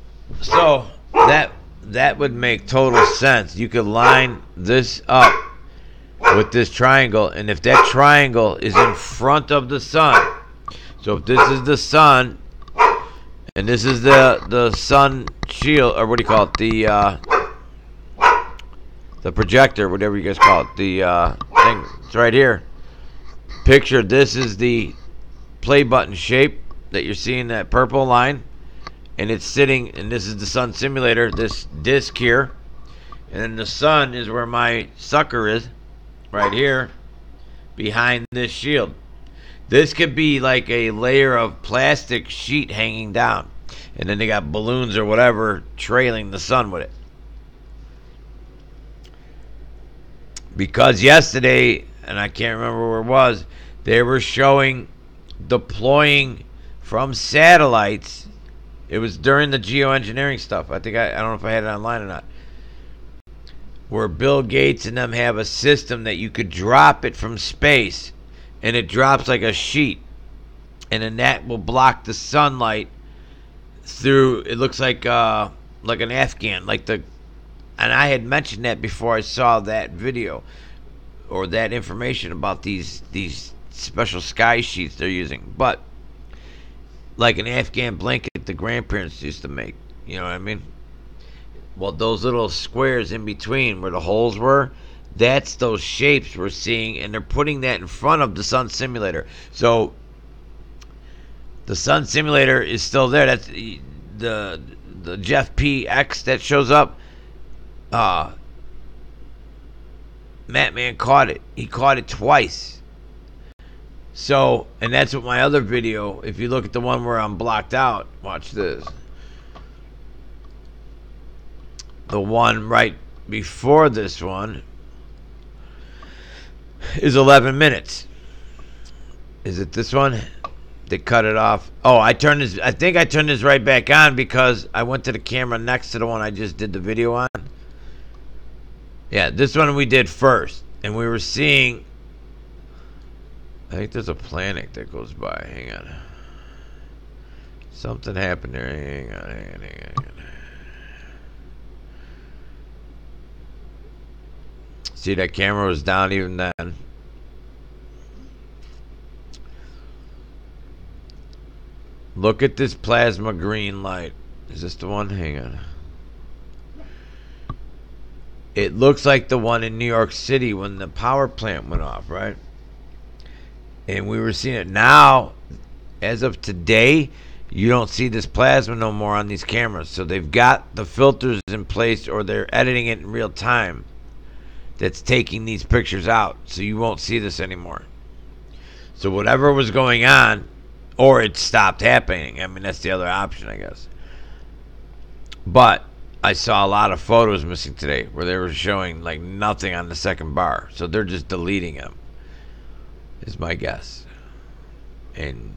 So that would make total sense. You could line this up with this triangle, and if that triangle is in front of the sun, so if this is the sun and this is the sun shield, or what do you call it, the projector, whatever you guys call it, the thing, it's right here. Picture this is the play button shape that you're seeing, that purple line, and it's sitting, and this is the sun simulator, this disc here, and then the sun is where my sucker is, right here, behind this shield. This could be like a layer of plastic sheet hanging down, and then they got balloons or whatever trailing the sun with it. Because yesterday, and I can't remember where it was, they were showing deploying from satellites. It was during the geoengineering stuff. I don't know if I had it online or not, where Bill Gates and them have a system that you could drop it from space, and it drops like a sheet, and then that will block the sunlight through. It looks like an Afghan, and I had mentioned that before I saw that video or that information about these special sky sheets they're using. But like an Afghan blanket the grandparents used to make. You know what I mean? Well, those little squares in between where the holes were, that's those shapes we're seeing, and they're putting that in front of the sun simulator. So the sun simulator is still there. That's the Jeff P. X that shows up. Mattman caught it. He caught it twice. So, and that's what my other video, if you look at the one where I'm blocked out, watch this. The one right before this one is 11 minutes. Is it this one? They cut it off. Oh, I think I turned this right back on because I went to the camera next to the one I just did the video on. Yeah, this one we did first. And we were seeing, I think there's a planet that goes by. Hang on. Something happened there. Hang on. See, that camera was down even then. Look at this plasma green light. Is this the one? Hang on. It looks like the one in New York City when the power plant went off, right? And we were seeing it. Now, as of today, you don't see this plasma no more on these cameras. So they've got the filters in place, or they're editing it in real time. That's taking these pictures out, so you won't see this anymore. So whatever was going on, or it stopped happening. I mean, that's the other option, I guess. But I saw a lot of photos missing today where they were showing like nothing on the second bar. So they're just deleting them, is my guess. And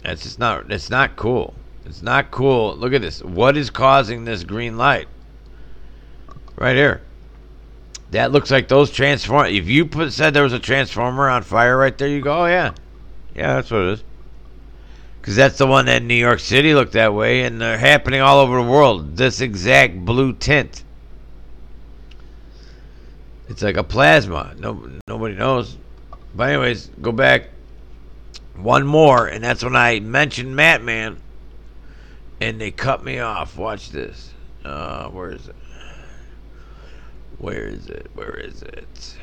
that's just not, it's not cool. It's not cool. Look at this. What is causing this green light? Right here. That looks like those transformers. If you said there was a transformer on fire right there, you go, oh, yeah. Yeah, that's what it is. Because that's the one that in New York City looked that way, and they're happening all over the world. This exact blue tint. It's like a plasma. Nobody knows. But anyways, go back. One more, and that's when I mentioned Mattman, and they cut me off. Watch this. Where is it? Where is it? Where is it?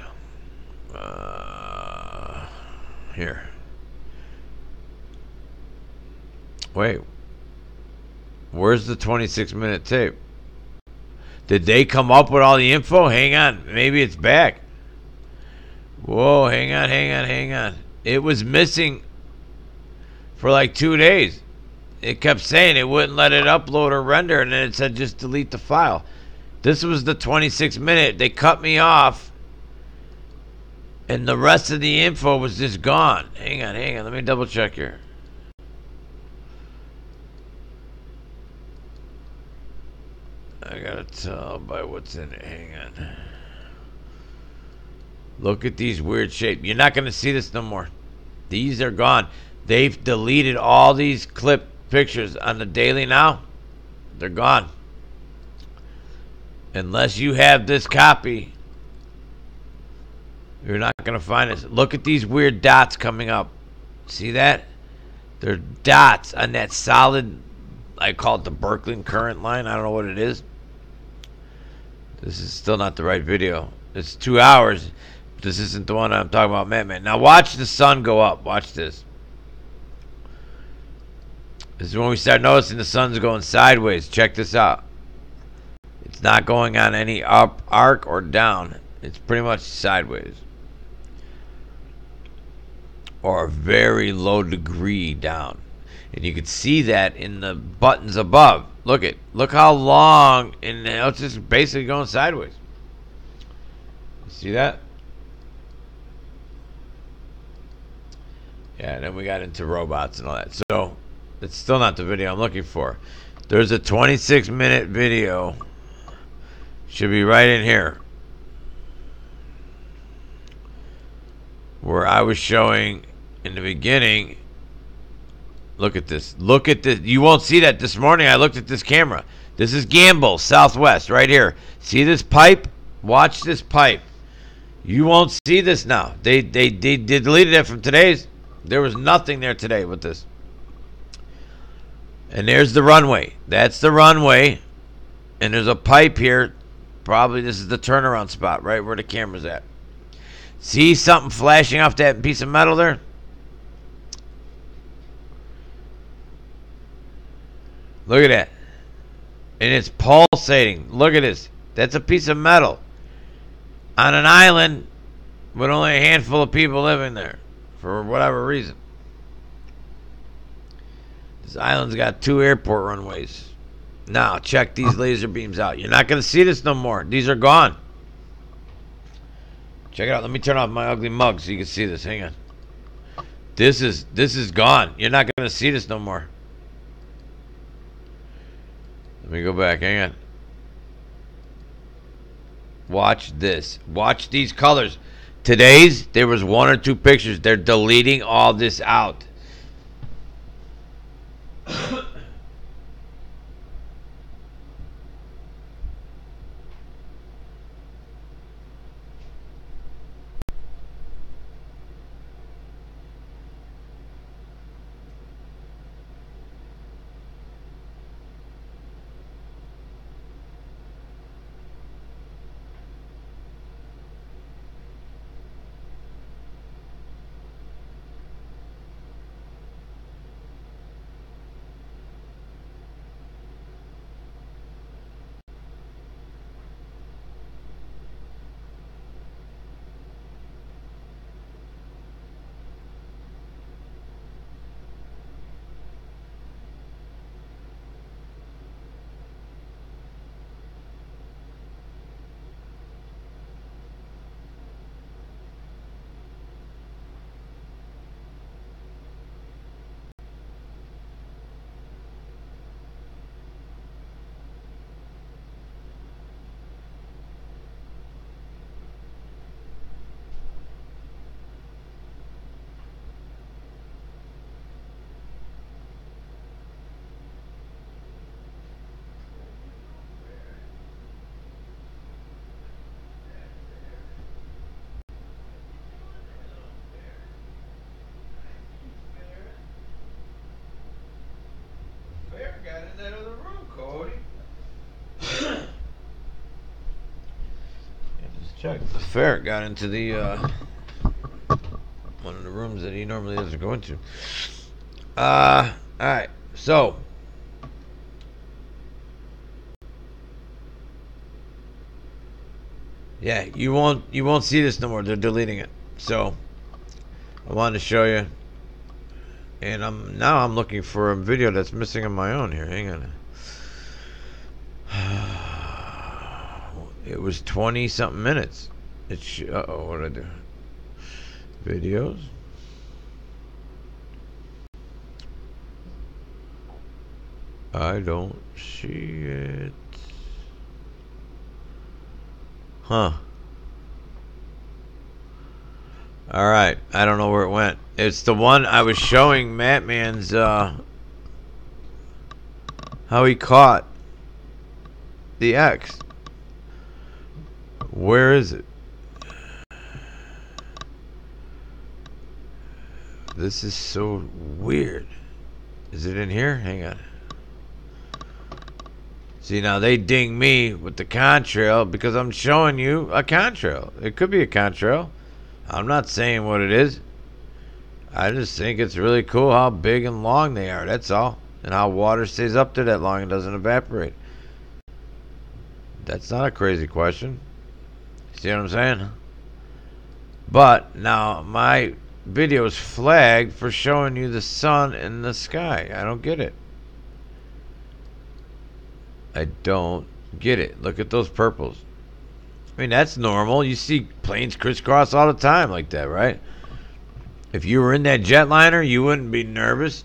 Here. Wait. Where's the 26-minute tape? Did they come up with all the info? Hang on. Maybe it's back. Whoa, hang on. It was missing for like 2 days. It kept saying it wouldn't let it upload or render, and then it said just delete the file. This was the 26-minute. They cut me off, and the rest of the info was just gone. Hang on. Let me double check here. I gotta tell by what's in it. Hang on. Look at these weird shapes. You're not gonna see this no more. These are gone. They've deleted all these clip pictures on the daily now. They're gone. Unless you have this copy, you're not going to find this. Look at these weird dots coming up. See that? They're dots on that solid, I call it the Berkeley current line. I don't know what it is. This is still not the right video. It's 2 hours. This isn't the one I'm talking about, man. Now watch the sun go up. Watch this. This is when we start noticing the sun's going sideways. Check this out. It's not going on any up arc or down. It's pretty much sideways. Or a very low degree down. And you can see that in the buttons above. Look how long, and it's just basically going sideways. You see that? Yeah, and then we got into robots and all that. So, it's still not the video I'm looking for. There's a 26-minute video. Should be right in here. Where I was showing in the beginning. Look at this. Look at this. You won't see that this morning. I looked at this camera. This is Gamble, Southwest, right here. See this pipe? Watch this pipe. You won't see this now. They deleted it from today's. There was nothing there today with this. And there's the runway. That's the runway. And there's a pipe here. Probably this is the turnaround spot, right where the camera's at. See something flashing off that piece of metal there? Look at that. And it's pulsating. Look at this. That's a piece of metal. On an island with only a handful of people living there. For whatever reason. This island's got 2 airport runways. Now, check these laser beams out. You're not going to see this no more. These are gone. Check it out. Let me turn off my ugly mug so you can see this. Hang on. This is gone. You're not going to see this no more. Let me go back. Hang on. Watch this. Watch these colors. Today's, there was 1 or 2 pictures. They're deleting all this out. Got in that other room, Cody. Just check. The ferret got into the one of the rooms that he normally doesn't go into. All right. So yeah, you won't see this no more. They're deleting it. So I wanted to show you. And I'm looking for a video that's missing on my own here. Hang on. It was 20 something minutes. Uh-oh, what did I do? Videos. I don't see it. Huh. Alright, I don't know where it went. It's the one I was showing Matman's how he caught the X. Where is it? This is so weird. Is it in here? Hang on. See, now they ding me with the contrail because I'm showing you a contrail. It could be a contrail. I'm not saying what it is. I just think it's really cool how big and long they are. That's all. And how water stays up there that long and doesn't evaporate. That's not a crazy question. See what I'm saying? But now my video is flagged for showing you the sun in the sky. I don't get it. I don't get it. Look at those purples. I mean, that's normal. You see planes crisscross all the time like that, right? If you were in that jetliner, you wouldn't be nervous.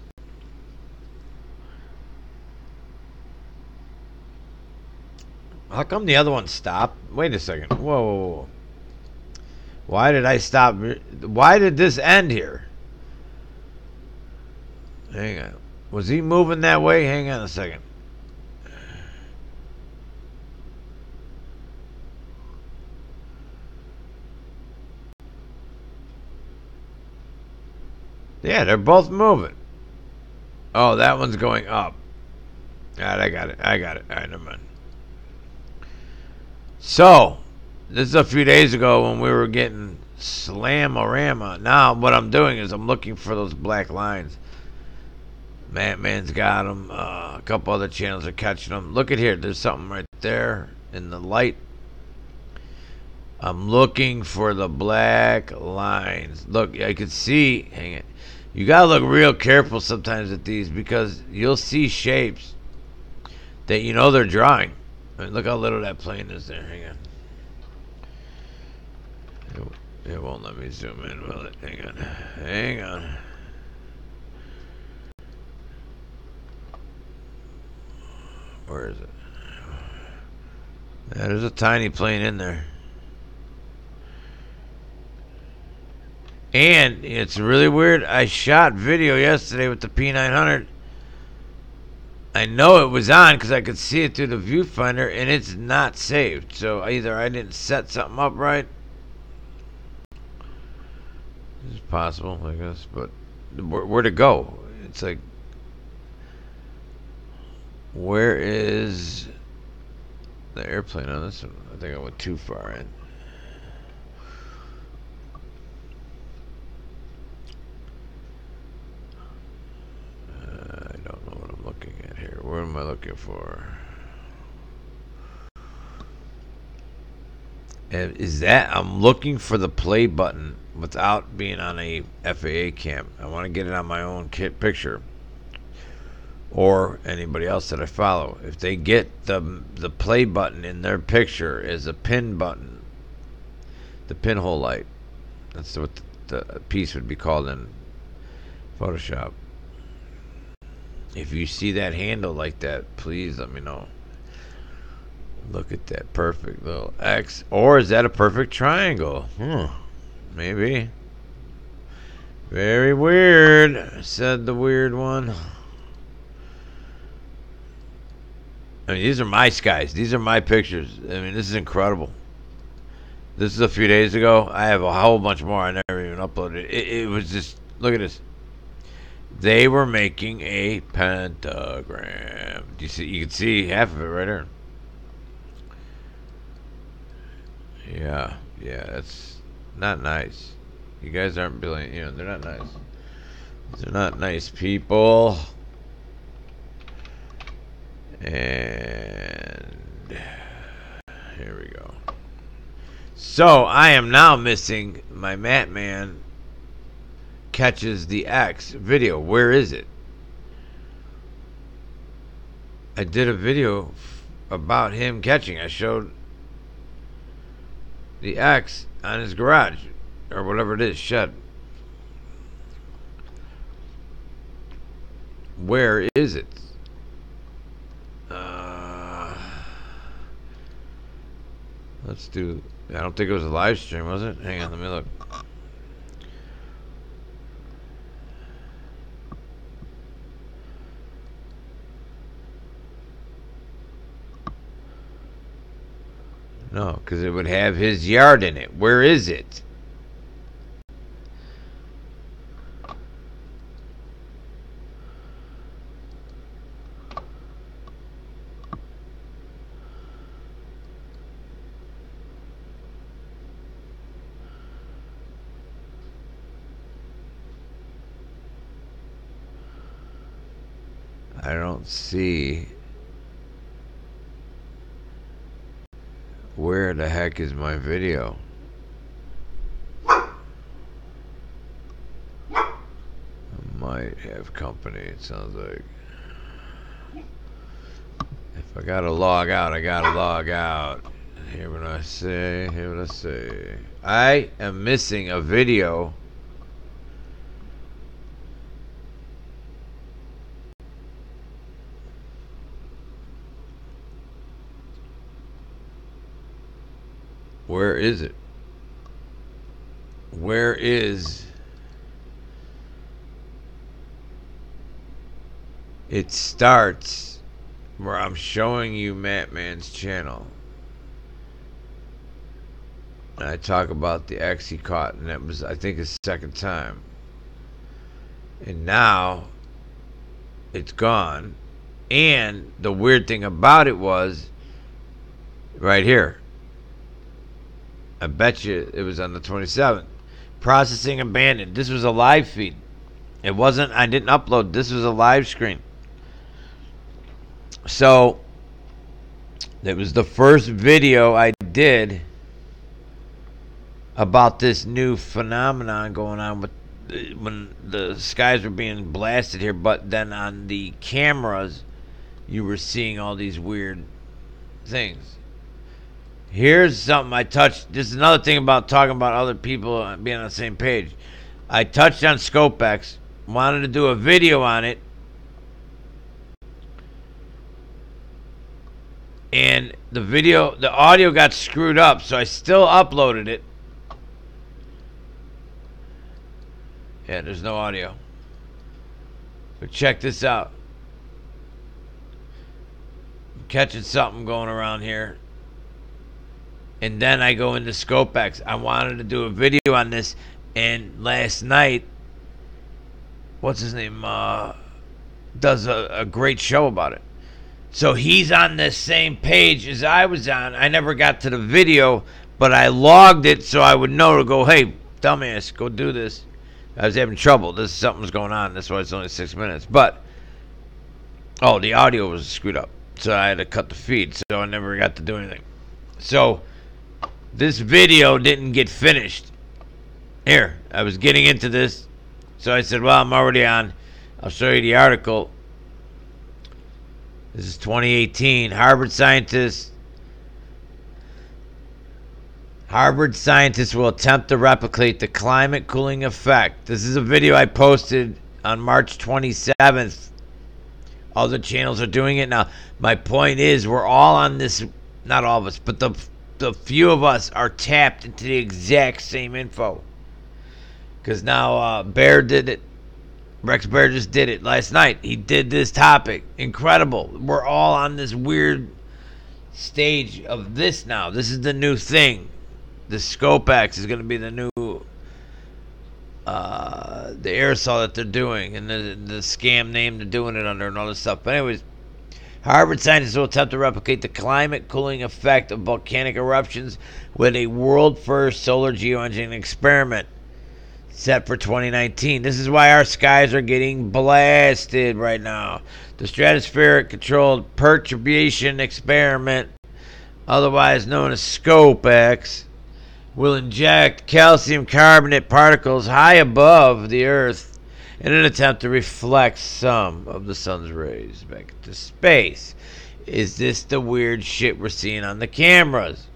How come the other one stopped? Wait a second. Whoa, whoa, whoa. Why did I stop? Why did this end here? Hang on. Was he moving that way? Hang on a second. Yeah, they're both moving. Oh, that one's going up. All right, I got it. I got it. All right, never mind. So, this is a few days ago when we were getting slam-a-rama. Now, what I'm doing is I'm looking for those black lines. Man's got them. A couple other channels are catching them. Look at here. There's something right there in the light. I'm looking for the black lines. Look, I can see. Hang it. You gotta look real careful sometimes at these because you'll see shapes that you know they're drawing. I mean, look how little that plane is there. Hang on. It won't let me zoom in, will it? Hang on. Hang on. Where is it? Yeah, there's a tiny plane in there. And it's really weird. I shot video yesterday with the P900. I know it was on because I could see it through the viewfinder, and it's not saved. So either I didn't set something up right. It's possible, I guess. But where to go? It's like, where is the airplane on this one? I think I went too far in. I don't know what I'm looking at here. What am I looking for? And is that I'm looking for the play button without being on a FAA cam. I want to get it on my own picture or anybody else that I follow. If they get the play button in their picture as a pin button, the pinhole light. That's what the piece would be called in Photoshop. If you see that handle like that, please let me know. Look at that perfect little X. Or is that a perfect triangle? Maybe. Very weird, said the weird one. I mean, these are my skies. These are my pictures. I mean, this is incredible. This is a few days ago. I have a whole bunch more I never even uploaded. It was just, look at this. They were making a pentagram. Do you see? You can see half of it right here. Yeah, that's not nice. You guys aren't building, they're not nice. They're not nice people. And here we go. So I am now missing my Matman catches the X video. Where is it? I did a video about him catching. I showed the X on his garage or whatever it is, shed. Where is it? Let's do. I don't think it was a live stream, was it? Hang on, let me look. No, because it would have his yard in it. Where is it? I don't see. Where the heck is my video? I might have company, it sounds like. If I gotta log out, I gotta log out. Hear what I say, hear what I say. I am missing a video. Where is it? Where is it? Starts where I'm showing you Matman's channel. And I talk about the X he caught, and that was, I think, his second time. And now it's gone. And the weird thing about it was right here. I bet you it was on the 27th. Processing abandoned. This was a live feed. It wasn't, I didn't upload. This was a live screen. So, it was the first video I did about this new phenomenon going on with when the skies were being blasted here, but then on the cameras, you were seeing all these weird things. Here's something I touched. This is another thing about talking about other people being on the same page. I touched on ScopeX, wanted to do a video on it, and the audio got screwed up, so I still uploaded it. Yeah, there's no audio. But check this out. I'm catching something going around here. And then I go into ScopeX. I wanted to do a video on this, and last night, what's his name, does a great show about it. So he's on the same page as I was on. I never got to the video, but I logged it so I would know to go, hey, dumbass, go do this. I was having trouble. Something's going on. That's why it's only 6 minutes. But, the audio was screwed up. So I had to cut the feed, so I never got to do anything. So this video didn't get finished. Here, I was getting into this. So I said, well, I'm already on. I'll show you the article. This is 2018. Harvard scientists will attempt to replicate the climate cooling effect. This is a video I posted on March 27th. Other channels are doing it now. My point is, we're all on this, not all of us, but the few of us are tapped into the exact same info. Because now Bear did it. Rex Bear just did it last night. He did this topic. Incredible. We're all on this weird stage of this now. This is the new thing. The ScopeX is going to be the new the aerosol that they're doing, and the scam name they're doing it under and all this stuff. But anyways, Harvard scientists will attempt to replicate the climate cooling effect of volcanic eruptions with a world-first solar geoengineering experiment set for 2019. This is why our skies are getting blasted right now. The stratospheric controlled perturbation experiment, otherwise known as ScopeX, will inject calcium carbonate particles high above the Earth in an attempt to reflect some of the sun's rays back into space. Is this the weird shit we're seeing on the cameras?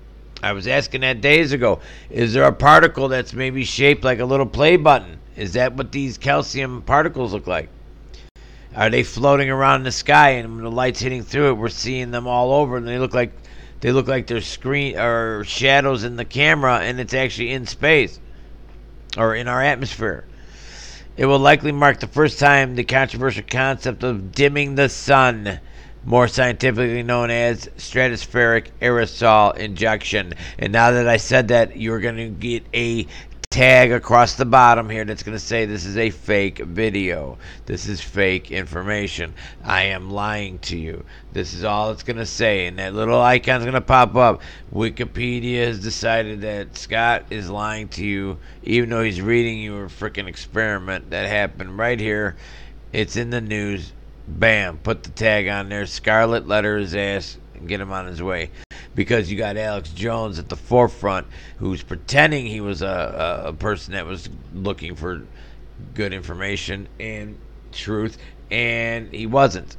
I was asking that days ago. Is there a particle that's maybe shaped like a little play button? Is that what these calcium particles look like? Are they floating around in the sky, and when the light's hitting through it, we're seeing them all over, and they look like they're screen or shadows in the camera, and it's actually in space or in our atmosphere. It will likely mark the first time the controversial concept of dimming the sun, more scientifically known as stratospheric aerosol injection. And now that I said that, you're going to get a tag across the bottom here that's going to say this is a fake video. This is fake information. I am lying to you. This is all it's going to say. And that little icon's going to pop up. Wikipedia has decided that Scott is lying to you, even though he's reading you a freaking experiment that happened right here. It's in the news. Bam. Put the tag on there. Scarlet letter his ass and get him on his way. Because you got Alex Jones at the forefront, who's pretending he was a person that was looking for good information and truth, and he wasn't.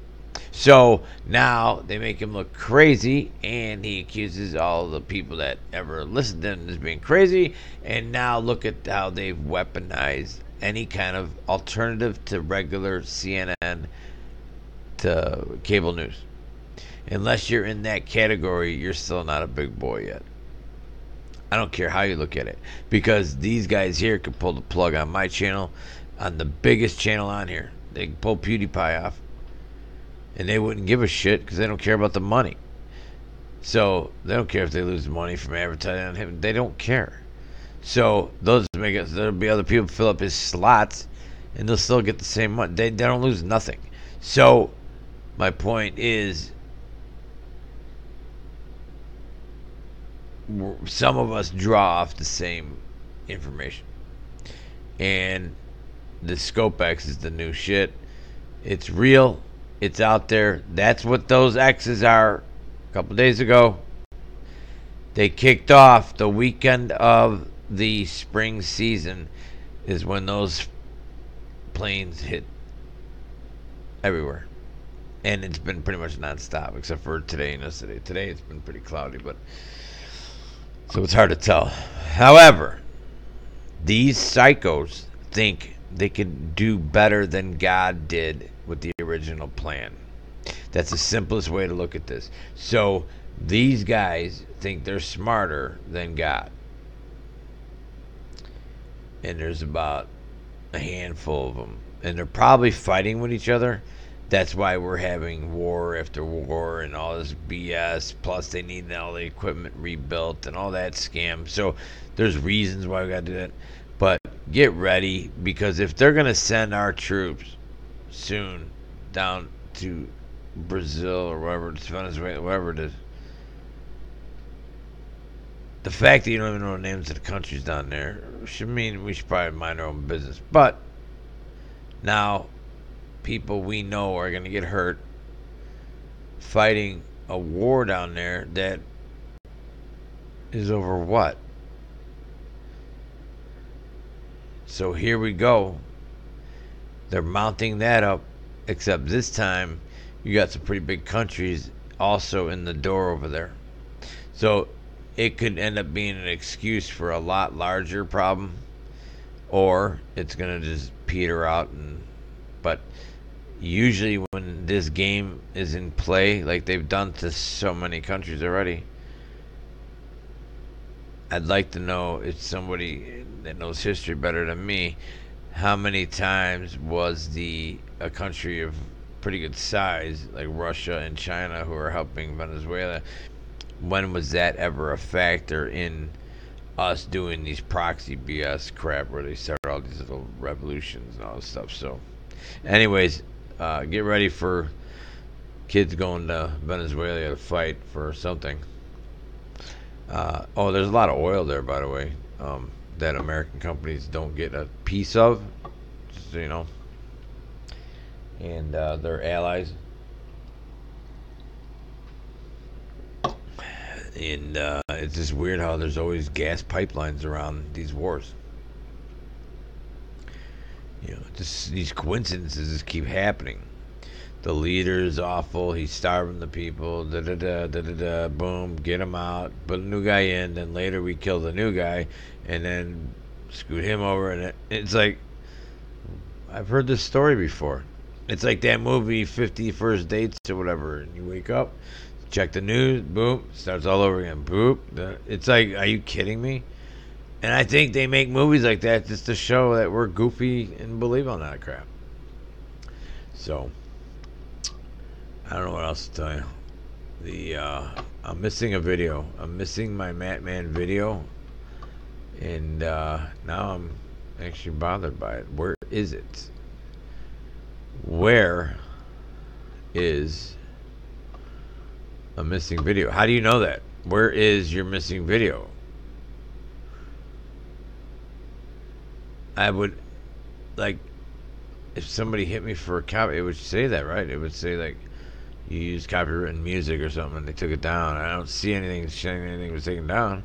So now they make him look crazy, and he accuses all the people that ever listened to him as being crazy. And now look at how they've weaponized any kind of alternative to regular CNN to cable news. Unless you're in that category, you're still not a big boy yet. I don't care how you look at it. Because these guys here could pull the plug on my channel, on the biggest channel on here. They can pull PewDiePie off. And they wouldn't give a shit because they don't care about the money. So, they don't care if they lose money from advertising on him. They don't care. So, there'll be other people fill up his slots. and they'll still get the same money. They don't lose nothing. So my point is, some of us draw off the same information, and the ScopeX is the new shit. It's real. It's out there. That's what those X's are. A couple days ago, they kicked off the weekend of the spring season, is when those planes hit everywhere. And it's been pretty much nonstop, except for today and yesterday. Today it's been pretty cloudy, but so it's hard to tell. However, these psychos think they can do better than God did with the original plan. That's the simplest way to look at this. So these guys think they're smarter than God. And there's about a handful of them. And they're probably fighting with each other. That's why we're having war after war and all this BS. Plus, they need all the equipment rebuilt and all that scam. So there's reasons why we got to do that. But get ready, because if they're going to send our troops soon down to Brazil or wherever, Venezuela, wherever it is, the fact that you don't even know the names of the countries down there should mean we should probably mind our own business. But now, people we know are going to get hurt fighting a war down there that is over what? So here we go. They're mounting that up, except this time you got some pretty big countries also in the door over there. So it could end up being an excuse for a lot larger problem, or it's going to just peter out. But usually when this game is in play, like they've done to so many countries already, I'd like to know, if somebody that knows history better than me, how many times was a country of pretty good size, like Russia and China, who are helping Venezuela, when was that ever a factor in us doing these proxy BS crap where they start all these little revolutions and all this stuff? So anyways, get ready for kids going to Venezuela to fight for something. There's a lot of oil there, by the way, that American companies don't get a piece of, just so you know. And their allies. And it's just weird how there's always gas pipelines around these wars. Just these coincidences just keep happening. The leader is awful. He's starving the people. Da da da da da da. Boom, get him out. Put a new guy in. Then later we kill the new guy, and then scoot him over. And it's like, I've heard this story before. It's like that movie 50 First Dates or whatever. And you wake up, check the news. Boom, starts all over again. Boop. It's like, are you kidding me? And I think they make movies like that just to show that we're goofy and believe on that crap. So I don't know what else to tell you. I'm missing a video. I'm missing my Matman video, and now I'm actually bothered by it. Where is it? Where is a missing video? How do you know that? Where is your missing video? I would, like, if somebody hit me for a copy, it would say that, right? It would say, like, you used copywritten music or something, and they took it down. I don't see anything saying anything was taken down.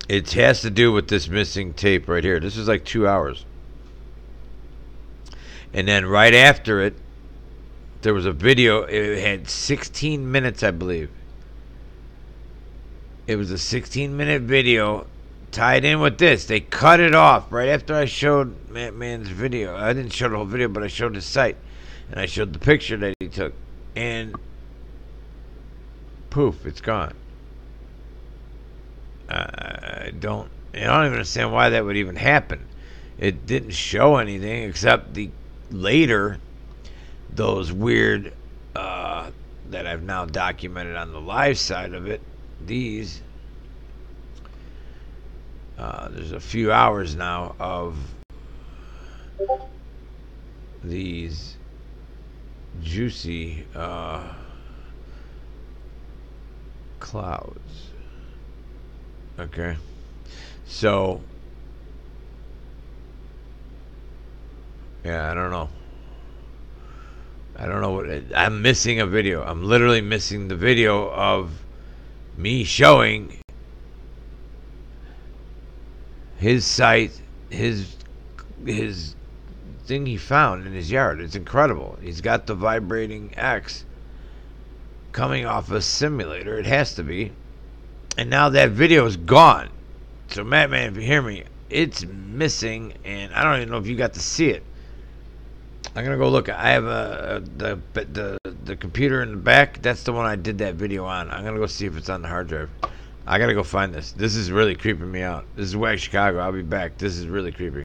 It has to do with this missing tape right here. This is like 2 hours. And then right after it, there was a video. It had 16 minutes, I believe. It was a 16-minute video tied in with this. They cut it off right after I showed Man's video. I didn't show the whole video, but I showed his site. And I showed the picture that he took. And poof, it's gone. I don't even understand why that would even happen. It didn't show anything except later those weird that I've now documented on the live side of it. There's a few hours now of these juicy clouds. Okay, so yeah, I don't know. I don't know what I'm missing a video. I'm literally missing the video of me showing his site, his thing he found in his yard. It's incredible. He's got the vibrating X coming off a simulator. It has to be. And now that video is gone. So Madman, if you hear me, it's missing, and I don't even know if you got to see it. I'm gonna go look. I have the computer in the back. That's the one I did that video on. I'm gonna go see if it's on the hard drive. I gotta go find this. This is really creeping me out. This is Wag Chicago. I'll be back. This is really creepy.